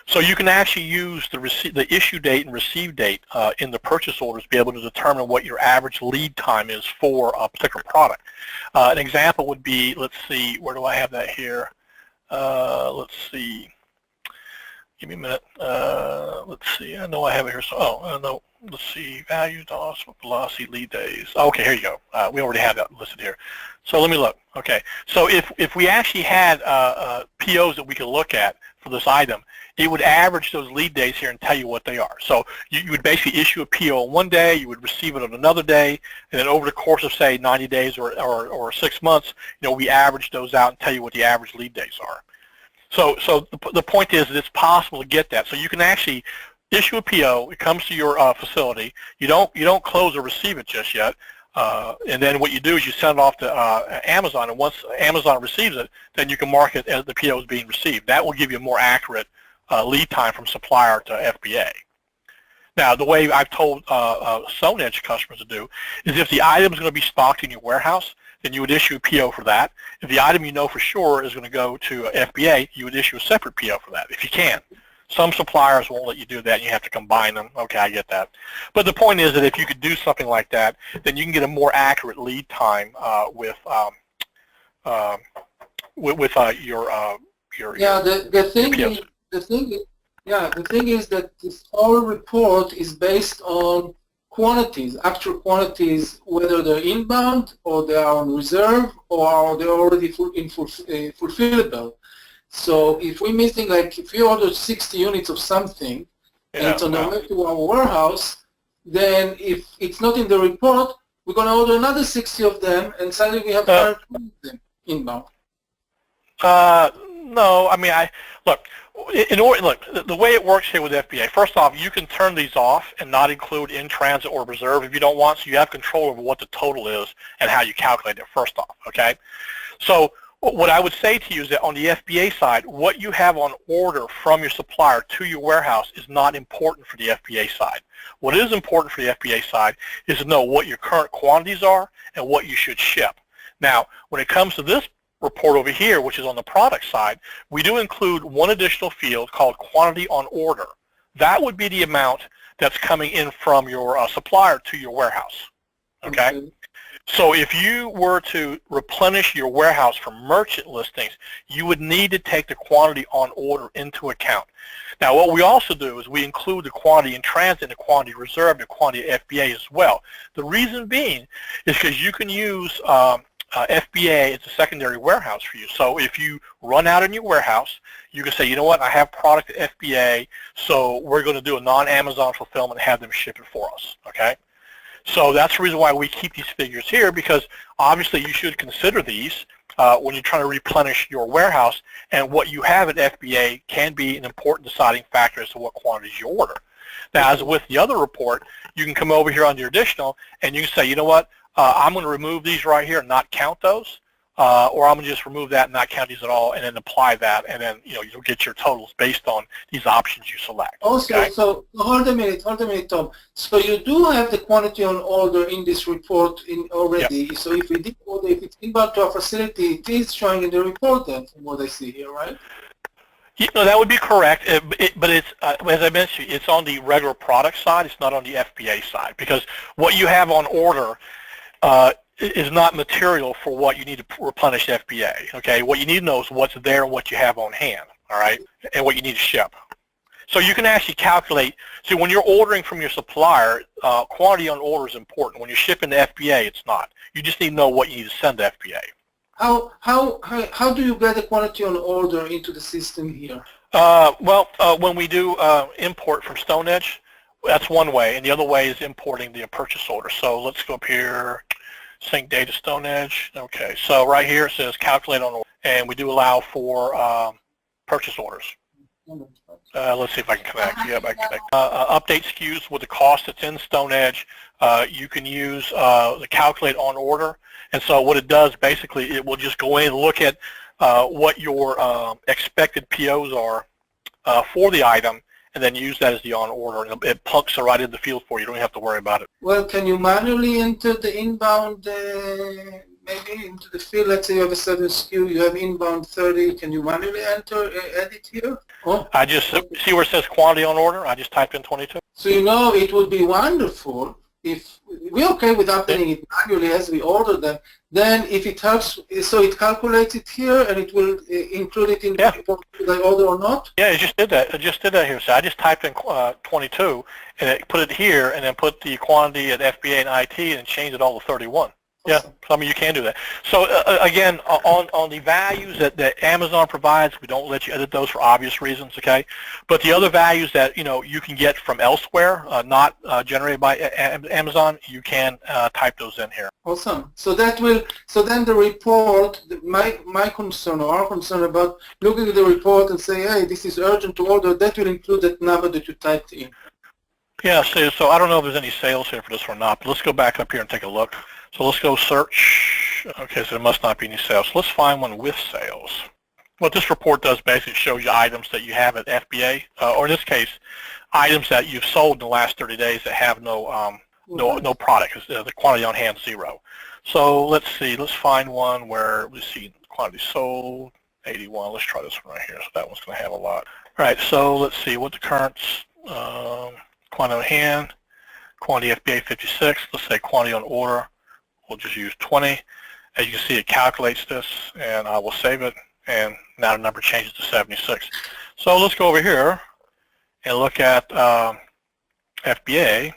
So you can actually use the issue date and receive date in the purchase orders to be able to determine what your average lead time is for a particular product. An example would be, let's see, where do I have that here? Let's see. Give me a minute. Let's see. I know I have it here. So, no. Let's see. Value, loss, velocity, lead days. Okay, here you go. We already have that listed here. So let me look. Okay. So if we actually had POs that we could look at for this item, it would average those lead days here and tell you what they are. So you would basically issue a PO on one day, you would receive it on another day, and then over the course of, say, 90 days or 6 months, we average those out and tell you what the average lead days are. So the point is that it's possible to get that. So you can actually issue a PO. It comes to your facility. You don't close or receive it just yet. And then what you do is you send it off to Amazon. And once Amazon receives it, then you can mark it as the PO is being received. That will give you a more accurate lead time from supplier to FBA. Now, the way I've told StoneEdge customers to do is if the item is going to be stocked in your warehouse, then you would issue a PO for that. If the item you know for sure is going to go to FBA, you would issue a separate PO for that, if you can. Some suppliers won't let you do that, and you have to combine them. Okay, I get that. But the point is that if you could do something like that, then you can get a more accurate lead time with your the thing is that this whole report is based on quantities, actual quantities, whether they're inbound or they are on reserve or they're already fulfillable. So if we're missing, like if you ordered 60 units of something and it's on the way to our warehouse, then if it's not in the report, we're going to order another 60 of them, and suddenly we have 120 of them inbound. No, I mean, look, the way it works here with FBA, first off, you can turn these off and not include in transit or reserve if you don't want, so you have control over what the total is and how you calculate it first off, okay? So what I would say to you is that on the FBA side, what you have on order from your supplier to your warehouse is not important for the FBA side. What is important for the FBA side is to know what your current quantities are and what you should ship. Now, when it comes to this report over here, which is on the product side, we do include one additional field called quantity on order. That would be the amount that's coming in from your supplier to your warehouse, okay? So if you were to replenish your warehouse from merchant listings, you would need to take the quantity on order into account. Now, what we also do is we include the quantity in transit and the quantity reserved and quantity FBA as well. The reason being is because you can use FBA as a secondary warehouse for you. So if you run out in your warehouse, you can say, you know what, I have product at FBA, so we're going to do a non-Amazon fulfillment and have them ship it for us, okay? So that's the reason why we keep these figures here, because obviously you should consider these when you're trying to replenish your warehouse, and what you have at FBA can be an important deciding factor as to what quantities you order. Now, as with the other report, you can come over here on your additional, and you can say, you know what, I'm going to remove these right here and not count those, or I'm going to just remove that and not count these at all, and then apply that, and then you'll get your totals based on these options you select. Also, okay? So hold a minute, Tom. So you do have the quantity on order in this report already. Yep. So if we did order, if it's inbound to our facility, it is showing in the report then, from what I see here, right? That would be correct, but it's, as I mentioned, it's on the regular product side. It's not on the FBA side, because what you have on order is not material for what you need to replenish FBA, okay? What you need to know is what's there and what you have on hand, all right, and what you need to ship. So you can actually calculate, see, when you're ordering from your supplier, quantity on order is important. When you're shipping to FBA, it's not. You just need to know what you need to send to FBA. How do you get the quantity on order into the system here? When we do import from StoneEdge, that's one way, and the other way is importing the purchase order. So let's go up here, sync data StoneEdge. Okay, so right here it says calculate on order, and we do allow for purchase orders. Let's see if I can connect. Yeah, I can connect. Update SKUs with the cost that's in StoneEdge. You can use the calculate on order, and so what it does basically, it will just go in and look at what your expected POs are for the item, and then use that as the on order, and it plunks it right in the field for you. You don't have to worry about it. Well, can you manually enter the inbound maybe into the field? Let's say you have a certain SKU, you have inbound 30. Can you manually edit here? Oh, I just see where it says quantity on order. I just typed in 22. so it would be wonderful if we're okay with updating it manually as we order them. Then if it helps, so it calculates it here and it will include it in the order or not? Yeah, it just did that. It just did that here. So I just typed in 22 and it put it here and then put the quantity at FBA and IT and changed it all to 31. Yeah, so, I mean, you can do that. So again, on the values that Amazon provides, we don't let you edit those for obvious reasons, okay? But the other values that you can get from elsewhere, not generated by Amazon, you can type those in here. Awesome. So then the report, my concern or our concern about looking at the report and say, hey, this is urgent to order, that will include that number that you typed in. Yeah. So I don't know if there's any sales here for this or not, but let's go back up here and take a look. So let's go search. Okay, so there must not be any sales. So let's find one with sales. What this report does basically shows you items that you have at FBA, or in this case, items that you've sold in the last 30 days that have no product. The quantity on hand is 0. So let's see. Let's find one where we see quantity sold 81. Let's try this one right here. So that one's going to have a lot. All right. So let's see what the current quantity on hand. Quantity FBA 56. Let's say quantity on order. We'll just use 20. As you can see, it calculates this, and I will save it, and now the number changes to 76. So let's go over here and look at FBA,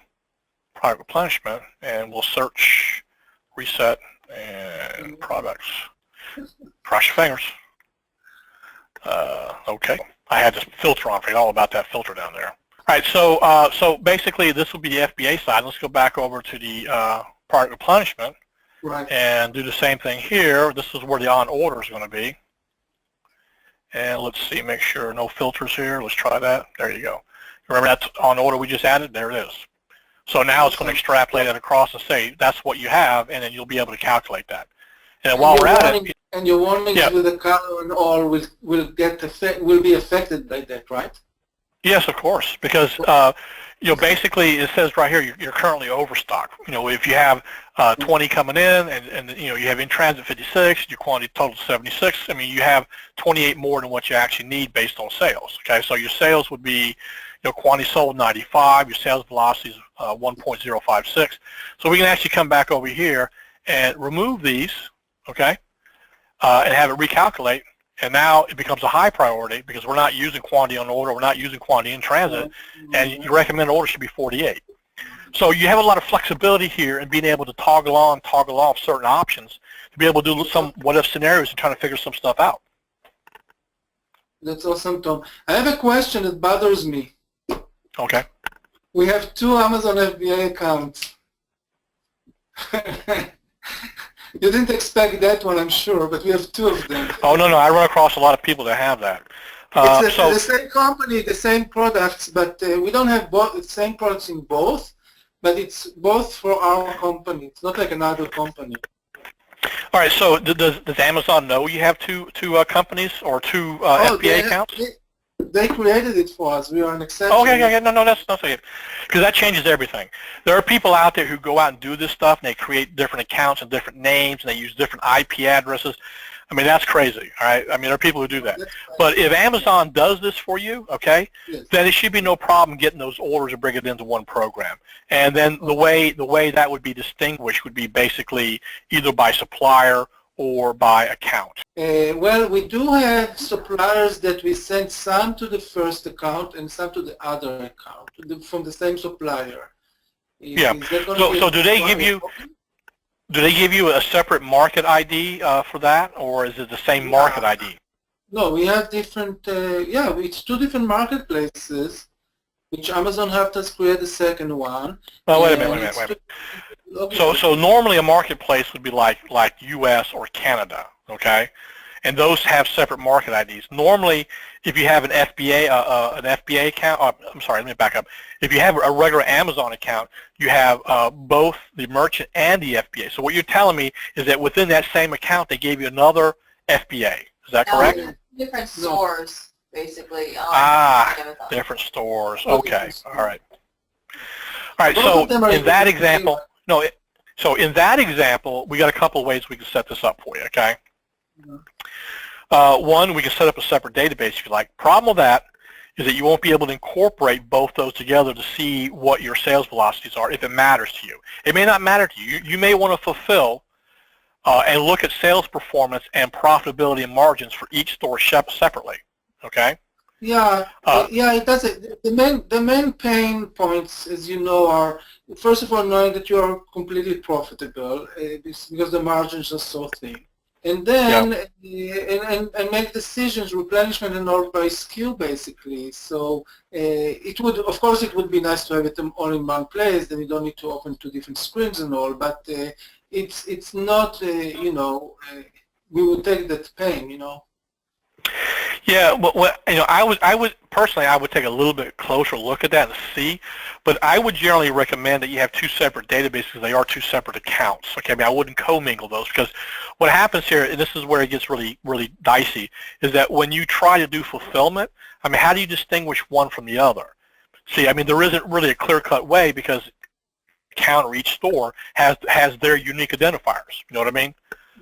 product replenishment, and we'll search reset and products. Cross your fingers. Okay. I had this filter on, forget all about that filter down there. All right, so basically this will be the FBA side. Let's go back over to the product replenishment, right, and do the same thing here. This is where the on order is going to be. And let's see, make sure no filters here. Let's try that. There you go. Remember that's on order we just added? There it is. So now it's going to extrapolate it across and say that's what you have, and then you'll be able to calculate that. And while we're at it, and your warnings with the color and all will be affected by that, right? Yes, of course, because basically it says right here you're currently overstocked. If you have 20 coming in and you have in transit 56, your quantity total 76. I mean, you have 28 more than what you actually need based on sales. Okay, so your sales would be quantity sold 95. Your sales velocity is 1.056. So we can actually come back over here and remove these, okay, and have it recalculate. And now it becomes a high priority because we're not using quantity on order, we're not using quantity in transit, and your recommended order should be 48. So you have a lot of flexibility here in being able to toggle on, toggle off certain options to be able to do some what-if scenarios and trying to figure some stuff out. That's awesome, Tom. I have a question that bothers me. Okay. We have 2 Amazon FBA accounts. You didn't expect that one, I'm sure, but we have 2 of them. Oh, no, I run across a lot of people that have that. It's the same company, the same products, but we don't have the same products in both, but it's both for our company. It's not like another company. All right, so does Amazon know you have two companies or 2 FBA accounts? They created it for us. We are an exception. Okay, no, that's it. Because that changes everything. There are people out there who go out and do this stuff, and they create different accounts and different names, and they use different IP addresses. I mean, that's crazy, all right? I mean, there are people who do that. But if Amazon does this for you, okay, then it should be no problem getting those orders and bring it into one program. And then the way that would be distinguished would be basically either by supplier or by account. Well, we do have suppliers that we send some to the first account and some to the other account from the same supplier. Yeah. So do they give you a separate market ID for that, or is it the same market ID? No, we have different. It's 2 different marketplaces, which Amazon helped us create the second one. Oh, wait a minute. Okay. So normally a marketplace would be like U.S. or Canada, okay? And those have separate market IDs. Normally, if you have an FBA account, I'm sorry, let me back up. If you have a regular Amazon account, you have both the merchant and the FBA. So what you're telling me is that within that same account, they gave you another FBA. Is that correct? Different stores, basically. Different stores. Okay. All right. All right. So in that example, So in that example, we got a couple of ways we can set this up for you, okay? One, we can set up a separate database if you like. Problem with that is that you won't be able to incorporate both those together to see what your sales velocities are if it matters to you. It may not matter to you. You may want to fulfill and look at sales performance and profitability and margins for each store separately, okay? Yeah, yeah, it does. The main pain points, as you know, are first of all knowing that you are completely profitable because the margins are so thin, and then and make decisions, replenishment and all by SKU basically. So it would, of course, it would be nice to have it all in one place. Then you don't need to open two different screens and all. But it's not, you know, we would take that pain, you know. Yeah, well, you know, I would personally, I would take a little bit closer look at that and see, but I would generally recommend that you have two separate databases. They are two separate accounts. Okay, I mean, I wouldn't commingle those because what happens here, and this is where it gets really, really dicey, is that when you try to do fulfillment, I mean, how do you distinguish one from the other? See, I mean, there isn't really a clear-cut way because account or each store has their unique identifiers. You know what I mean?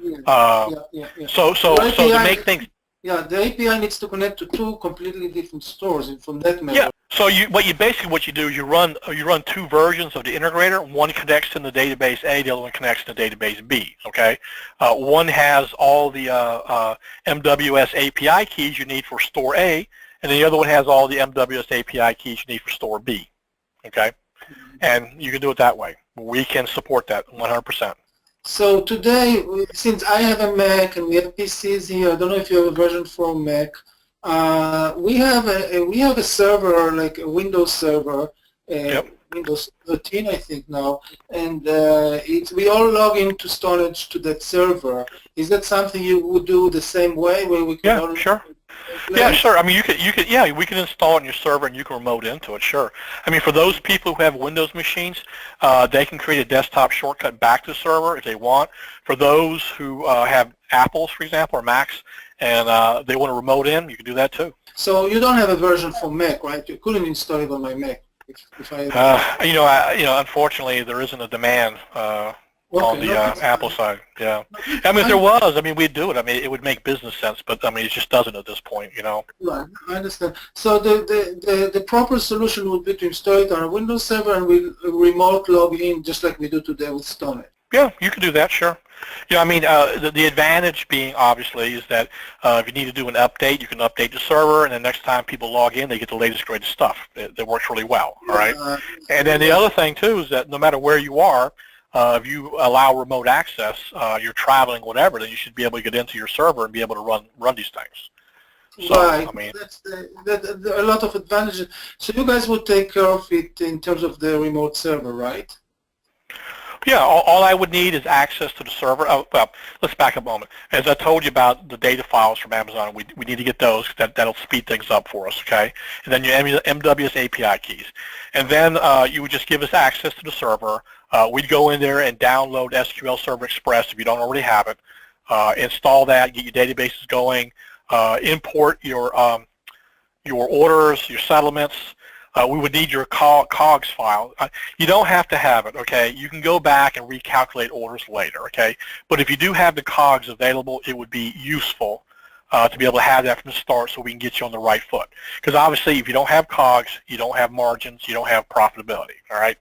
Yeah. So to make things. Yeah, the API needs to connect to two completely different stores, and from that matter. Yeah. So what you do is you run two versions of the integrator. One connects to the database A, the other one connects to the database B. Okay. One has all the MWS API keys you need for store A, and the other one has all the MWS API keys you need for store B. Okay. And you can do it that way. We can support that 100%. So today, since I have a Mac and we have PCs here, I don't know if you have a version for Mac. We have a server, like a Windows server, Windows 13 I think now, and we all log into storage to that server. Is that something you would do the same way, where we can? Yeah, sure. Yeah, sure. I mean, you could. Yeah, we can install it on your server, and you can remote into it. Sure. I mean, for those people who have Windows machines, they can create a desktop shortcut back to the server if they want. For those who have Apples, for example, or Macs, and they want to remote in, you can do that too. So you don't have a version for Mac, right? You couldn't install it on my Mac. If unfortunately, there isn't a demand on the Apple side. Yeah. I mean, if there was, I mean, we'd do it. I mean, it would make business sense, but I mean, it just doesn't at this point, you know. Right, I understand. So the proper solution would be to install it on a Windows server and we remote log in just like we do today with StoneIt. Yeah, you could do that, sure. You know, I mean, the advantage being, obviously, is that if you need to do an update, you can update the server, and the next time people log in, they get the latest, greatest stuff. It works really well, all right? And then the other thing, too, is that no matter where you are, if you allow remote access, you're traveling, whatever, then you should be able to get into your server and be able to run these things. So, right. I mean, that's a lot of advantages. So you guys would take care of it in terms of the remote server, right? Yeah, all I would need is access to the server. Oh, well, let's back up a moment. As I told you about the data files from Amazon, we need to get those. That'll speed things up for us, okay? And then your MWS API keys. And then you would just give us access to the server. We'd go in there and download SQL Server Express if you don't already have it. Install that, get your databases going, import your orders, your settlements. We would need your COGS file. You don't have to have it, okay? You can go back and recalculate orders later, okay? But if you do have the COGS available, it would be useful to be able to have that from the start so we can get you on the right foot. Because obviously, if you don't have COGS, you don't have margins, you don't have profitability, all right?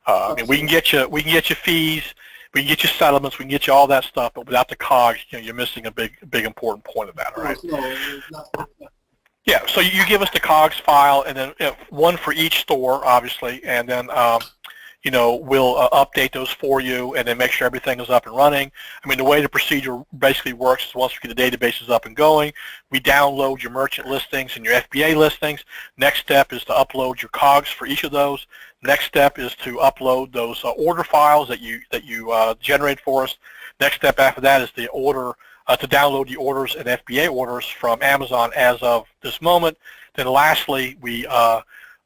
I mean, we can get you fees, we can get you settlements, we can get you all that stuff, but without the COGS, you know, you're missing a big important point of that, all right? No. Yeah, so you give us the COGS file, and then one for each store, obviously, and then you know, we'll update those for you, and then make sure everything is up and running. I mean, the way the procedure basically works is once we get the databases up and going, we download your merchant listings and your FBA listings. Next step is to upload your COGS for each of those. Next step is to upload those order files that you generate for us. Next step after that is the to download the orders and FBA orders from Amazon as of this moment. Then lastly, we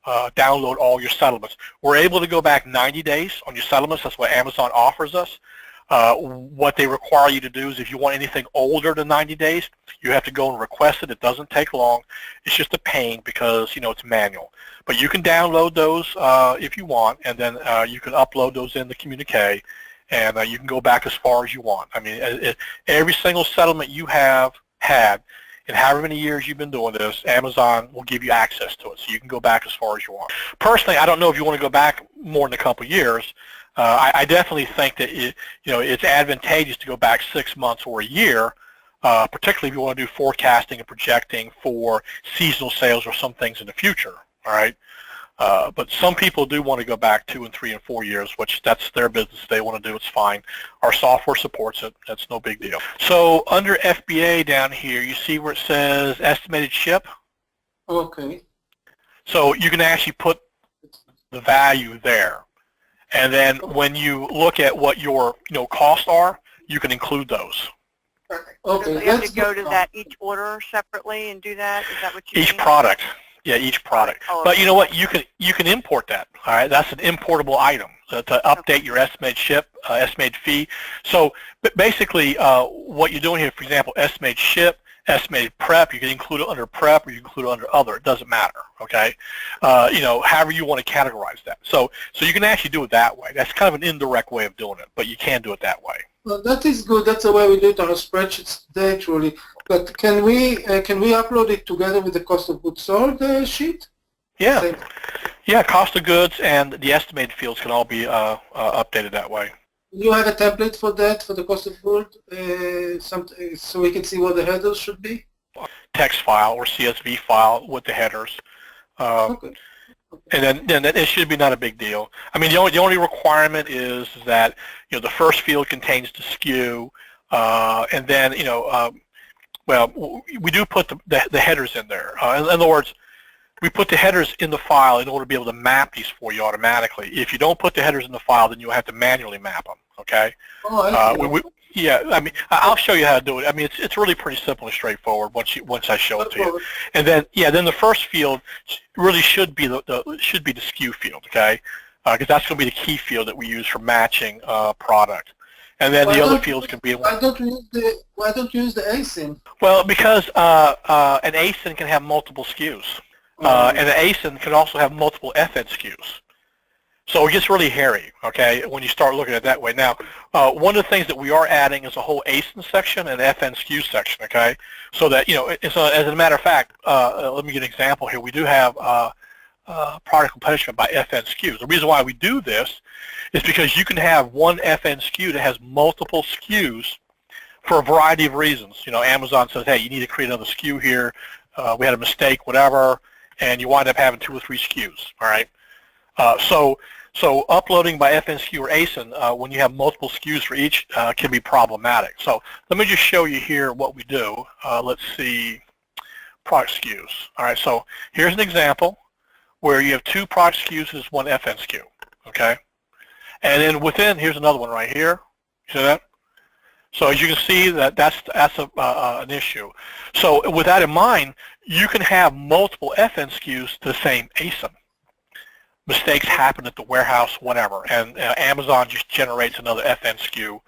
download all your settlements. We're able to go back 90 days on your settlements. That's what Amazon offers us. What they require you to do is if you want anything older than 90 days, you have to go and request it. It doesn't take long. It's just a pain because, you know, it's manual. But you can download those if you want, and then you can upload those in the communique. and you can go back as far as you want. I mean, every single settlement you have had in however many years you've been doing this, Amazon will give you access to it, so you can go back as far as you want. Personally, I don't know if you want to go back more than a couple of years. I definitely think that it's advantageous to go back 6 months or a year, particularly if you want to do forecasting and projecting for seasonal sales or some things in the future. All right. But some people do want to go back 2 and 3 and 4 years, which that's their business. They want to do, it's fine. Our software supports it. That's no big deal. So under FBA down here, you see where it says estimated ship? Okay. So you can actually put the value there. And then when you look at what your costs are, you can include those. Perfect. So Okay. you have to go to that each order separately and do that? Is that what you Each mean? product. Yeah, each product. Oh, But okay. you know what? You can import that. All right, that's an importable item to update your estimated ship, estimated fee. So basically, what you're doing here, for example, estimated ship, estimated prep, you can include it under prep or you can include it under other. It doesn't matter. Okay, however you want to categorize that. So you can actually do it that way. That's kind of an indirect way of doing it, but you can do it that way. Well, that is good. That's the way we do it on our spreadsheets today, actually. But can we upload it together with the cost of goods sold sheet? Yeah. Same. Yeah, cost of goods and the estimated fields can all be updated that way. You have a template for that, for the cost of goods, so we can see what the headers should be? Text file or CSV file with the headers. Okay. And then it should be not a big deal. I mean, the only requirement is that the first field contains the SKU, and then well, we do put the headers in there. In other words, we put the headers in the file in order to be able to map these for you automatically. If you don't put the headers in the file, then you'll have to manually map them. Okay. Oh, I see. Yeah, I mean, I'll show you how to do it. I mean, it's really pretty simple and straightforward once I show it to you. And then then the first field really should be the SKU field, okay? Because that's going to be the key field that we use for matching product. And then the other fields can be. Why don't you use the ASIN? Well, because an ASIN can have multiple SKUs, and an ASIN can also have multiple FN SKUs. So it gets really hairy, okay, when you start looking at it that way. Now, one of the things that we are adding is a whole ASIN section and FN SKU section, okay, so that, as a matter of fact, let me give an example here. We do have product replenishment by FN SKUs. The reason why we do this is because you can have one FN SKU that has multiple SKUs for a variety of reasons. Amazon says, hey, you need to create another SKU here. We had a mistake, whatever, and you wind up having 2 or 3 SKUs, all right? So uploading by FN SKU or ASIN, when you have multiple SKUs for each, can be problematic. So let me just show you here what we do. Let's see, product SKUs. All right, so here's an example where you have 2 product SKUs and 1 FN SKU, okay? And then within, here's another one right here. See that? So as you can see, that's an issue. So with that in mind, you can have multiple FN SKUs to the same ASIN. Mistakes happen at the warehouse, whatever, and Amazon just generates another FN SKU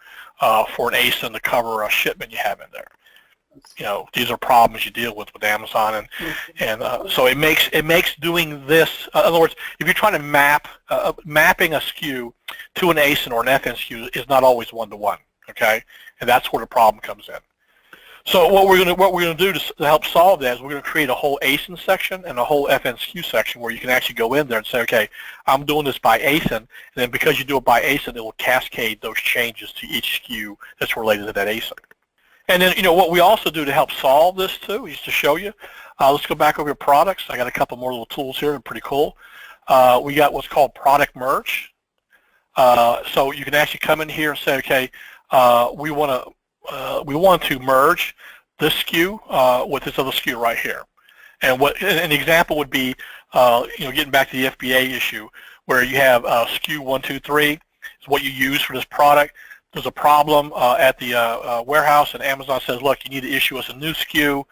for an ASIN to cover a shipment you have in there. These are problems you deal with Amazon, and so it makes doing this. In other words, if you're trying to mapping a SKU to an ASIN or an FN SKU is not always one-to-one, okay, and that's where the problem comes in. So what we're going to do to help solve that is we're going to create a whole ASIN section and a whole FN SKU section where you can actually go in there and say, okay, I'm doing this by ASIN, and then because you do it by ASIN, it will cascade those changes to each SKU that's related to that ASIN. And then, what we also do to help solve this too is to show you. Let's go back over to products. I got a couple more little tools here. They're pretty cool. We got what's called product merge. So you can actually come in here and say, okay, we want to merge this SKU with this other SKU right here. And what an example would be, getting back to the FBA issue, where you have SKU 123 is what you use for this product. There's a problem at the warehouse, and Amazon says, look, you need to issue us a new SKU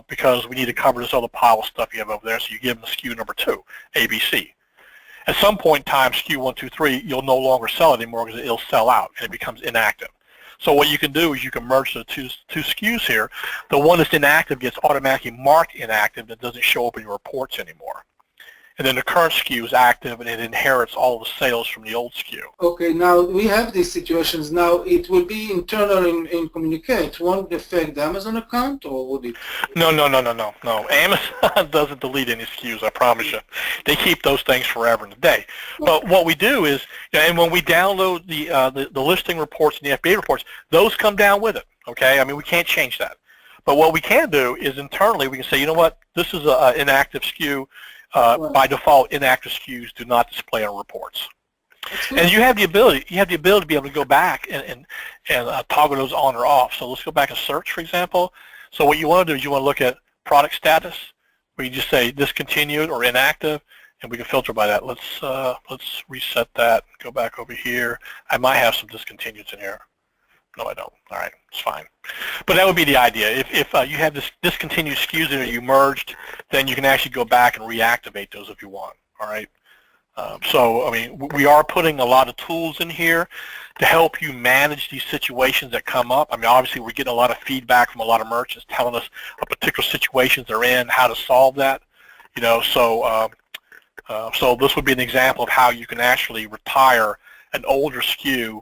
because we need to cover this other pile of stuff you have over there. So you give them the SKU number 2, ABC. At some point in time, SKU 123, you'll no longer sell it anymore because it'll sell out and it becomes inactive. So what you can do is you can merge the two SKUs here. The one that's inactive gets automatically marked inactive and doesn't show up in your reports anymore. and then the current SKU is active and it inherits all the sales from the old SKU. Okay, now we have these situations. Now it will be internal in Communicate. Won't it affect the Amazon account, or would it? No. Amazon doesn't delete any SKUs, I promise you. They keep those things forever and a day. But what we do is, and when we download the listing reports and the FBA reports, those come down with it, okay? I mean, we can't change that. But what we can do is internally we can say, you know what, this is an inactive SKU. By default, inactive SKUs do not display on reports. And you have the ability to be able to go back and toggle those on or off. So let's go back and search, for example. So what you want to do is you want to look at product status, where you just say discontinued or inactive, and we can filter by that. Let's reset that. Go back over here. I might have some discontinueds in here. No, I don't. All right, it's fine. But that would be the idea. If you have this discontinued SKUs that you merged, then you can actually go back and reactivate those if you want. All right. So, I mean, we are putting a lot of tools in here to help you manage these situations that come up. I mean, obviously, we're getting a lot of feedback from a lot of merchants telling us a particular situations they're in, how to solve that. You know, so this would be an example of how you can actually retire an older SKU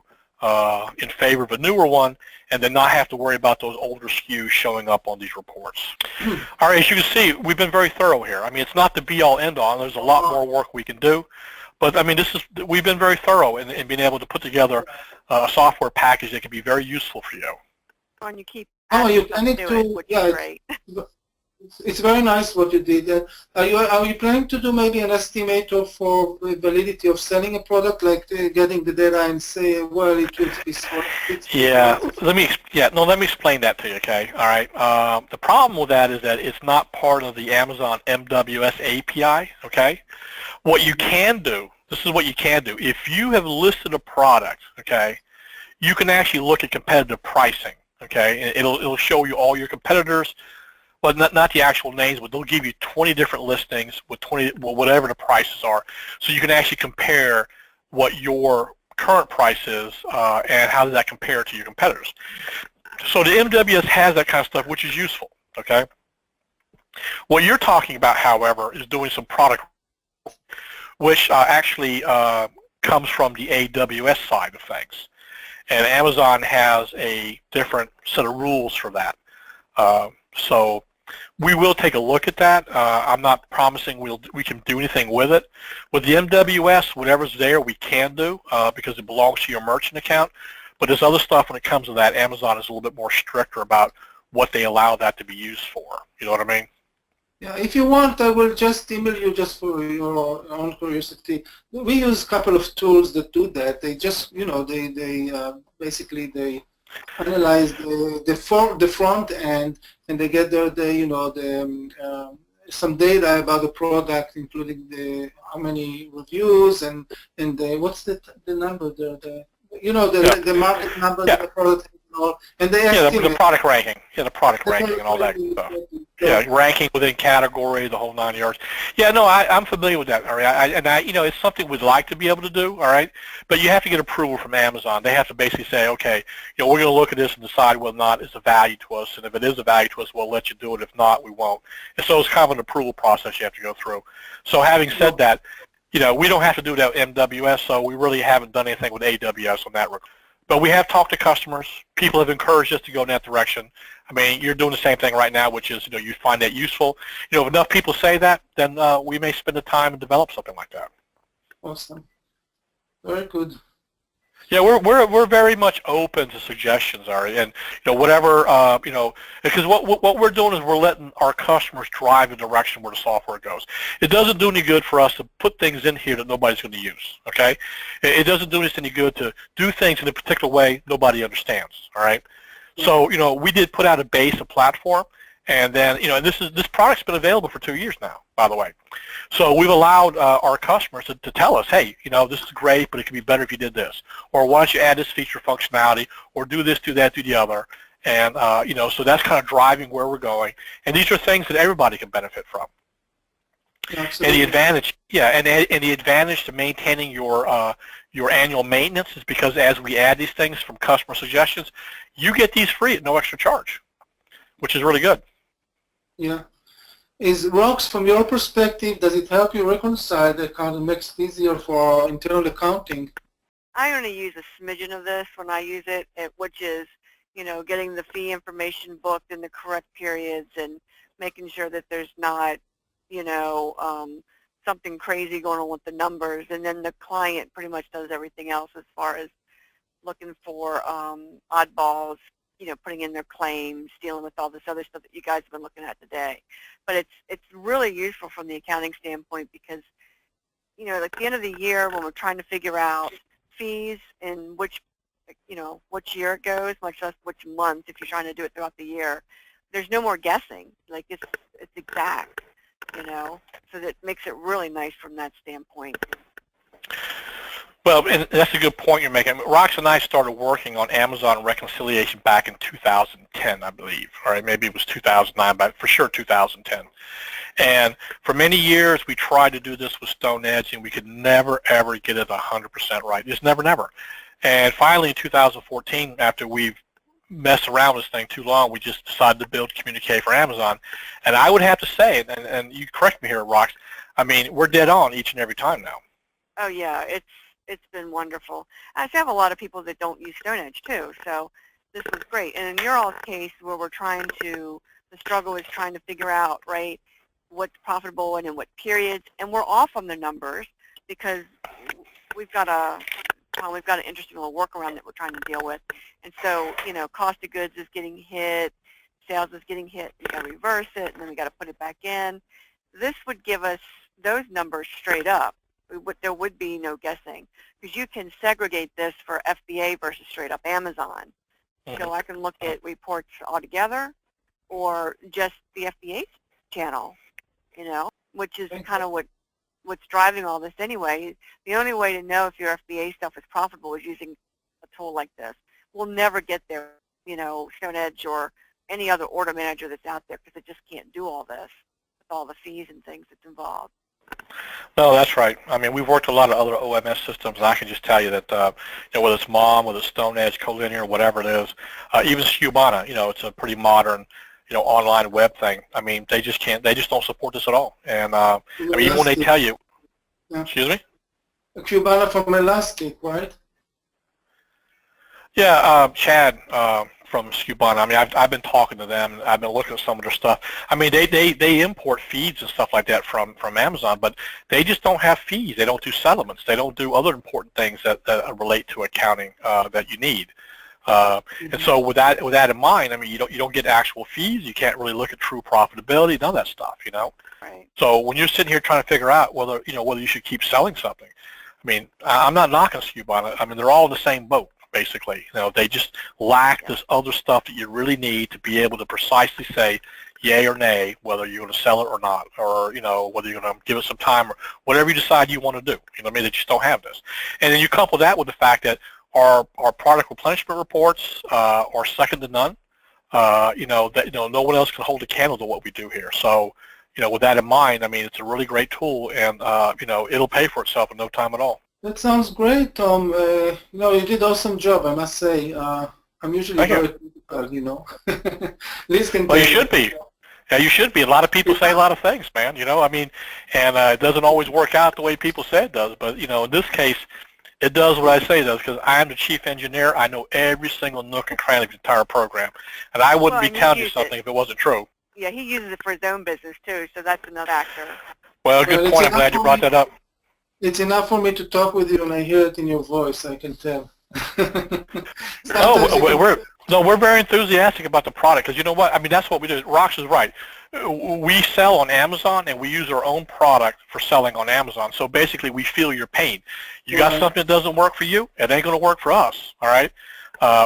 in favor of a newer one, and then not have to worry about those older SKUs showing up on these reports. All right, as you can see, we've been very thorough here. I mean, it's not the be-all, end-all. There's a lot more work we can do, but I mean, we've been very thorough in being able to put together a software package that can be very useful for you. And you keep You adding need to to, it, which is great. It's very nice what you did. Are you planning to do maybe an estimator for validity of selling a product, like getting the data and say, well, it will be sold? Yeah, let me explain that to you, okay? All right. The problem with that is that it's not part of the Amazon MWS API, okay? What you can do, this is what you can do. If you have listed a product, okay, you can actually look at competitive pricing, okay? And it'll show you all your competitors. Well, not the actual names, but they'll give you 20 different listings with whatever the prices are. So you can actually compare what your current price is and how does that compare to your competitors. So the MWS has that kind of stuff, which is useful, okay? What you're talking about, however, is doing some product, which actually comes from the AWS side of things. And Amazon has a different set of rules for that. So we will take a look at that. I'm not promising we can do anything with it. With the MWS, whatever's there we can do because it belongs to your merchant account. But there's other stuff when it comes to that. Amazon is a little bit more stricter about what they allow that to be used for. You know what I mean? Yeah, if you want, I will just email you just for your own curiosity. We use a couple of tools that do that. They just, you know, basically they analyze the front end, and they get some data about the product, including how many reviews and what's the number, the market number of the product, and they estimate the product ranking, the product ranking and all that stuff. Yeah, ranking within category, the whole 9 yards. Yeah, no, I'm familiar with that. All right, it's something we'd like to be able to do. All right, but you have to get approval from Amazon. They have to basically say, okay, we're going to look at this and decide whether or not it's a value to us. And if it is a value to us, we'll let you do it. If not, we won't. And so it's kind of an approval process you have to go through. So having said that, we don't have to do that with MWS. So we really haven't done anything with AWS on that regard. But we have talked to customers. People have encouraged us to go in that direction. I mean, you're doing the same thing right now, which is, you find that useful. If enough people say that, then we may spend the time and develop something like that. Awesome. Very good. Yeah, we're very much open to suggestions, Ari, and whatever because what we're doing is we're letting our customers drive the direction where the software goes. It doesn't do any good for us to put things in here that nobody's going to use. Okay, it doesn't do us any good to do things in a particular way nobody understands. All right, so we did put out a base, a platform, and then this product's been available for 2 years now, by the way. So we've allowed our customers to tell us, hey, this is great, but it could be better if you did this. Or why don't you add this feature functionality, or do this, do that, do the other. And, so that's kind of driving where we're going. And these are things that everybody can benefit from. Absolutely. And the advantage, and the advantage to maintaining your annual maintenance is because as we add these things from customer suggestions, you get these free at no extra charge, which is really good. Yeah. Is ROX, from your perspective, does it help you reconcile the account and makes it easier for internal accounting? I only use a smidgen of this when I use it, which is, getting the fee information booked in the correct periods and making sure that there's not, something crazy going on with the numbers. And then the client pretty much does everything else as far as looking for oddballs, putting in their claims, dealing with all this other stuff that you guys have been looking at today. But it's really useful from the accounting standpoint because, at the end of the year when we're trying to figure out fees and which year it goes, much less which month if you're trying to do it throughout the year, there's no more guessing. Like it's exact, so that makes it really nice from that standpoint. Well, and that's a good point you're making. Rox and I started working on Amazon reconciliation back in 2010, I believe. All right, maybe it was 2009, but for sure 2010. And for many years, we tried to do this with StoneEdge, and we could never, ever get it 100% right. Just never, never. And finally, in 2014, after we've messed around with this thing too long, we just decided to build Communique for Amazon. And I would have to say, and you correct me here, Rox, I mean, we're dead on each and every time now. Oh, yeah, it's been wonderful. I have a lot of people that don't use StoneEdge, too, so this was great. And in your all's case, where the struggle is trying to figure out, right, what's profitable and in what periods, and we're off on the numbers because we've got an interesting little workaround that we're trying to deal with. And so, cost of goods is getting hit, sales is getting hit, you got to reverse it, and then we got to put it back in. This would give us those numbers straight up. There would be no guessing because you can segregate this for FBA versus straight up Amazon. Mm-hmm. So I can look at reports all together or just the FBA channel, which is kind of what's driving all this anyway. The only way to know if your FBA stuff is profitable is using a tool like this. We'll never get there, StoneEdge or any other order manager that's out there because it just can't do all this with all the fees and things that's involved. No, that's right. I mean, we've worked a lot of other OMS systems, and I can just tell you that, whether it's MOM, whether it's StoneEdge, Collinear, whatever it is, even Skubana, it's a pretty modern, online web thing. I mean, they just don't support this at all. And, I mean, even when they tell you, excuse me? Skubana from Elastic, right? Yeah, Chad from Skubana. I mean, I've been talking to them. I've been looking at some of their stuff. I mean, they import feeds and stuff like that from Amazon, but they just don't have fees. They don't do settlements. They don't do other important things that relate to accounting that you need. And so with that in mind, I mean, you don't get actual fees. You can't really look at true profitability. None of that stuff, Right. So when you're sitting here trying to figure out whether you should keep selling something, I mean, I'm not knocking Skubana. I mean, they're all in the same boat. Basically, they just lack this other stuff that you really need to be able to precisely say yay or nay whether you're going to sell it or not, or whether you're going to give it some time or whatever you decide you want to do. I mean, they just don't have this. And then you couple that with the fact that our product replenishment reports are second to none. No one else can hold a candle to what we do here. So, with that in mind, I mean, it's a really great tool, and it'll pay for itself in no time at all. That sounds great, Tom. You did awesome job, I must say. I'm usually very critical, Liz can Well, you should be. Yeah, you should be. A lot of people say a lot of things, man. I mean, and it doesn't always work out the way people say it does. But, in this case, it does what I say it does because I'm the chief engineer. I know every single nook and cranny of the entire program. And I wouldn't be telling you something if it wasn't true. Yeah, he uses it for his own business, too, so that's another factor. Well, good point. I'm glad you brought that up. It's enough for me to talk with you, and I hear it in your voice. I can tell. We're very enthusiastic about the product because you know what? I mean, that's what we do. Rox is right. We sell on Amazon, and we use our own product for selling on Amazon. So basically, we feel your pain. You got something that doesn't work for you, it ain't going to work for us. All right?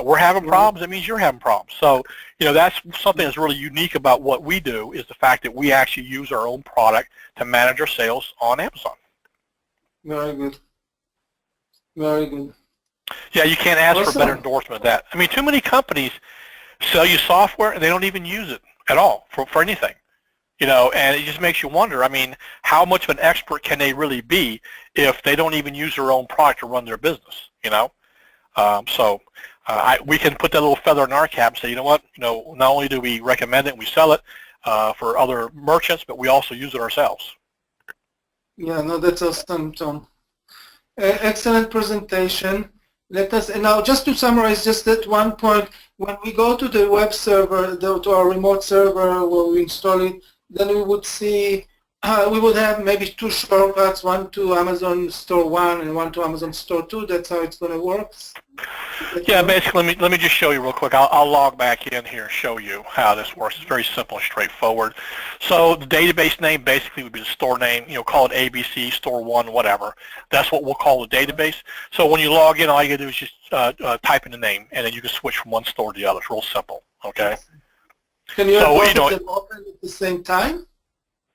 We're having problems. It means you're having problems. So that's something that's really unique about what we do is the fact that we actually use our own product to manage our sales on Amazon. Very good. Very good. Yeah, you can't ask for better endorsement of that. I mean, too many companies sell you software and they don't even use it at all for anything. And it just makes you wonder, I mean, how much of an expert can they really be if they don't even use their own product to run their business, we can put that little feather in our cap and say, you know what, not only do we recommend it and we sell it, for other merchants, but we also use it ourselves. Yeah, no, that's awesome, Tom. Excellent presentation. Let us, and now just to summarize just that one point, when we go to the web server, to our remote server where we install it, then we would see, we would have maybe two shortcuts, one to Amazon Store 1 and one to Amazon Store 2. That's how it's going to work. Yeah, basically, let me just show you real quick. I'll log back in here and show you how this works. It's very simple and straightforward. So the database name basically would be the store name. You know, call it ABC, Store 1, whatever. That's what we'll call the database. So when you log in, all you got to do is just type in the name, and then you can switch from one store to the other. It's real simple, okay? Can you have So, both you know, of them open at the same time?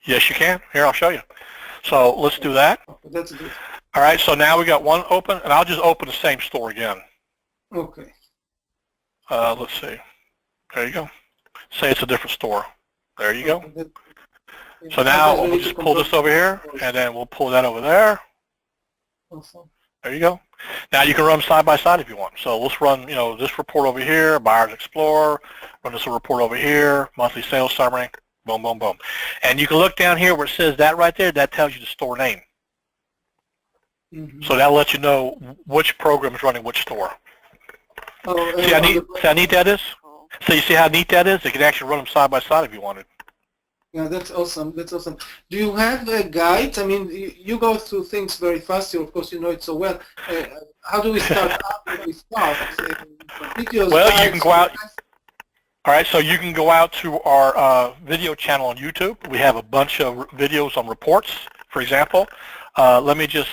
Yes, you can. Here, I'll show you. So let's do that. Okay, that's good. All right, so now we got one open, and I'll just open the same store again. Okay. Let's see. There you go. Say it's a different store. There you go. So now we'll just pull this over here, and then we'll pull that over there. Awesome. There you go. Now you can run them side by side if you want. So let's run, you know, this report over here, Buyers Explorer. Run this report over here, monthly sales summary. Boom, boom, boom. And you can look down here where it says that right there. That tells you the store name. Mm-hmm. So that'll let you know which program is running which store. Oh, See how neat that is? Cool. So you see how neat that is? You can actually run them side by side if you wanted. yeah, that's awesome. That's awesome. Do you have guides? I mean, you go through things very fast. Of course, you know it so well. How do we start? How do we start? Videos, Well, guides, you can go out. All right, so you can go out to our video channel on YouTube. We have a bunch of videos on reports, for example. Let me just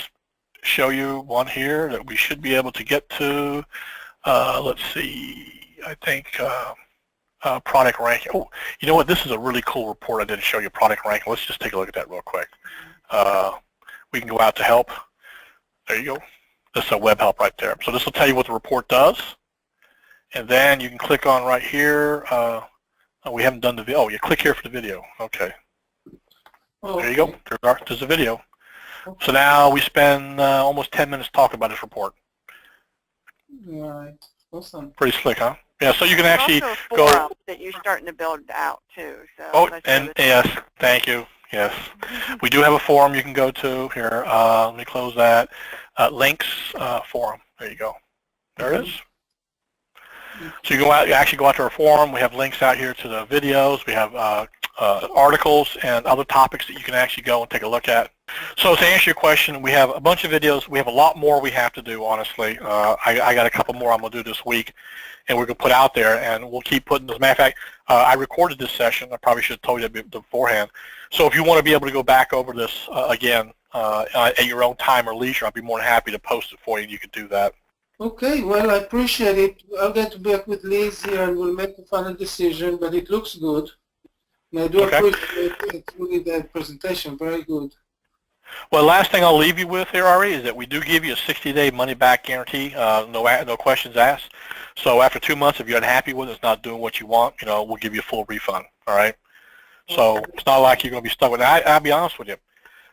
show you one here that we should be able to get to. Let's see, I think product ranking. Oh, you know what? This is a really cool report I didn't show you, product ranking. Let's just take a look at that real quick. We can go out to help. There you go. This is a web help right there. So this will tell you what the report does. And then you can click on right here. Oh, we haven't done the video. Oh, you click here for the video. Okay. Oh, There you go. There's a video. So now we spend almost 10 minutes talking about this report. Right. Awesome. Pretty slick, huh? Yeah, so you can actually There's also a go. forum that you're starting to build out too. So Oh, that's and another- yes, thank you. Yes. We do have a forum you can go to here. Let me close that. Links forum. There you go. There it is. So you actually go out to our forum. We have links out here to the videos. We have articles and other topics that you can actually go and take a look at. So to answer your question, we have a bunch of videos. We have a lot more we have to do, honestly. I got a couple more I'm going to do this week, and we're going to put out there, and we'll keep putting, as a matter of fact, I recorded this session. I probably should have told you that beforehand. So if you want to be able to go back over this again at your own time or leisure, I'd be more than happy to post it for you, and you can do that. Okay, well, I appreciate it. I'll get back with Liz here and we'll make a final decision, but it looks good. And I do appreciate it. Really, that presentation, very good. Well, last thing I'll leave you with here, Ari, is that we do give you a 60-day money-back guarantee, no questions asked. So after 2 months, if you're unhappy with it, it's not doing what you want, we'll give you a full refund, all right? So it's not like you're going to be stuck with it. I'll be honest with you.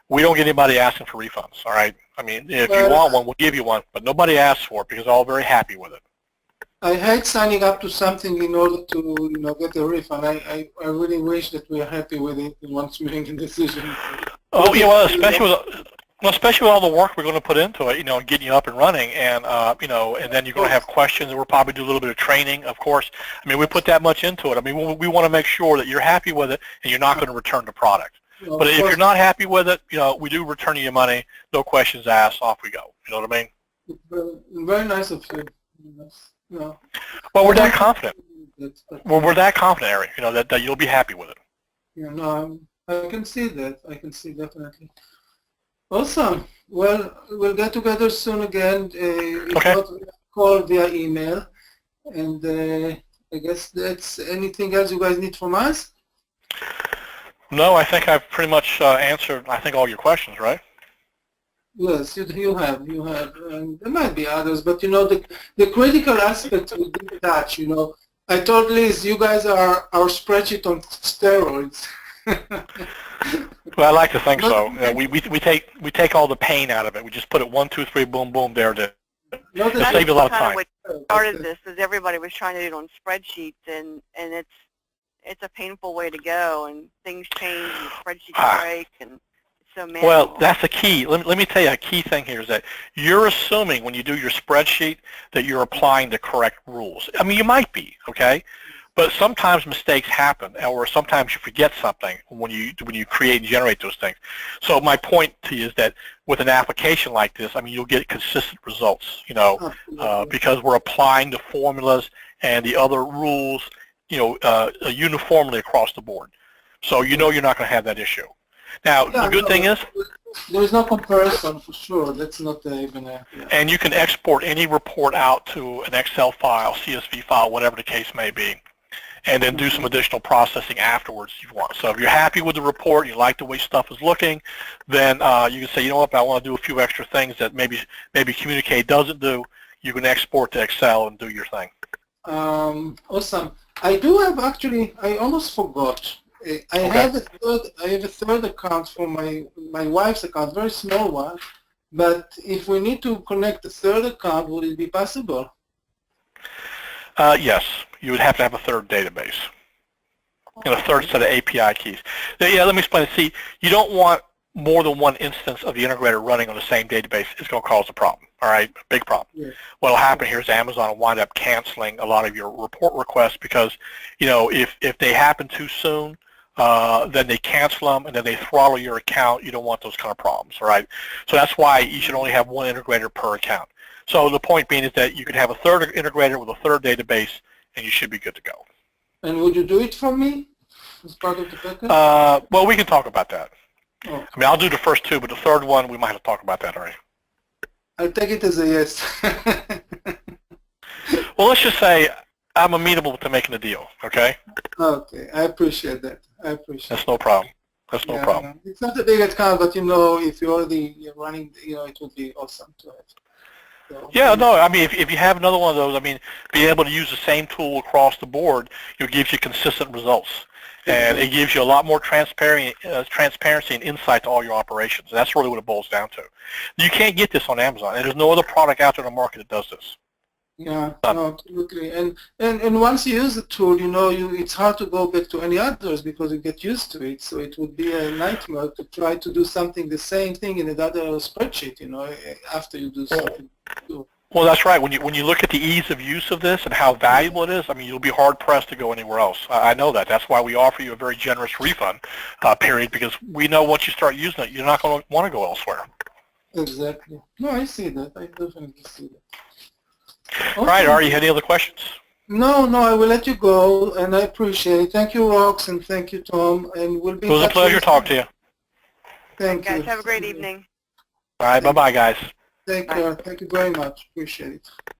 We don't get anybody asking for refunds, all right? I mean, if you want one, we'll give you one, but nobody asks for it because they're all very happy with it. I hate signing up to something in order to, get a refund. I really wish that we are happy with it once we make a decision. Oh, yeah, well, especially with all the work we're going to put into it, and getting you up and running, and and then you're going to have questions, and we'll probably do a little bit of training, of course. I mean, we put that much into it. I mean, we want to make sure that you're happy with it, and you're not going to return the product. But if you're not happy with it, we do return you your money, no questions asked, off we go. You know what I mean? It's very nice of you. Well, we're that confident. We're that confident, Ari, that you'll be happy with it. Yeah, no, I can see that. I can see definitely. Awesome. Well, we'll get together soon again. Okay. Call via email. And I guess that's anything else you guys need from us? No, I think I've pretty much answered, all your questions, right? Yes, you have. And there might be others, but the critical aspect we didn't touch. I told Liz, you guys are our spreadsheet on steroids. Well, I like to think so. We take all the pain out of it. We just put it 1, 2, 3, boom, boom, there. To save you a lot of time. What started this is everybody was trying to do it on spreadsheets, and it's a painful way to go, and things change, and spreadsheets break, and it's so manual. Well, that's the key. Let me tell you a key thing here is that you're assuming when you do your spreadsheet that you're applying the correct rules. I mean, you might be, okay? But sometimes mistakes happen, or sometimes you forget something when you create and generate those things. So my point to you is that with an application like this, I mean, you'll get consistent results, you know, because we're applying the formulas and the other rules, you know, uniformly across the board. So you know you're not going to have that issue. Now, the good thing is, there is no comparison for sure. That's not even a... Yeah. And you can export any report out to an Excel file, CSV file, whatever the case may be, and then do some additional processing afterwards if you want. So if you're happy with the report, you like the way stuff is looking, then you can say, you know what, I want to do a few extra things that maybe Communicate doesn't do. You can export to Excel and do your thing. Awesome. I do have actually, I almost forgot. I have a third account for my wife's account, very small one. But if we need to connect a third account, would it be possible? Yes, you would have to have a third database and a third set of API keys. Yeah, let me explain it. See, you don't want more than one instance of the integrator running on the same database. It's going to cause a problem, all right, a big problem. Yeah. What will happen here is Amazon will wind up canceling a lot of your report requests because, you know, if they happen too soon, then they cancel them and then they throttle your account. You don't want those kind of problems, all right? So that's why you should only have one integrator per account. So the point being is that you could have a third integrator with a third database, and you should be good to go. And would you do it for me as part of the package? Well, we can talk about that. Oh. I mean, I'll do the first two, but the third one, we might have to talk about that already. I'll take it as a yes. Well, let's just say I'm amenable to making a deal, okay? Okay, I appreciate that. I appreciate That's no problem. That's no problem. It's not a big account, but, you know, if you're already running, you know, it would be awesome to have. So, yeah, no, I mean, if you have another one of those, I mean, being able to use the same tool across the board, it gives you consistent results. And it gives you a lot more transparency and insight to all your operations. And that's really what it boils down to. You can't get this on Amazon, and there's no other product out there in the market that does this. Yeah, no, absolutely. And once you use the tool, you know, it's hard to go back to any others because you get used to it. So it would be a nightmare to try to do something, the same thing in another spreadsheet, you know, after you do something. Well, that's right. When you look at the ease of use of this and how valuable it is, I mean, you'll be hard-pressed to go anywhere else. I know that. That's why we offer you a very generous refund period, because we know once you start using it, you're not going to want to go elsewhere. Exactly. No, I see that. I definitely see that. Okay. All right, Ari, you have any other questions? No, I will let you go, and I appreciate it. Thank you, Rox, and thank you, Tom, and we'll be. It was a pleasure talking to you. Thank you. Guys, have a great evening. All right, bye-bye, guys. Take care. Thank you very much. Appreciate it.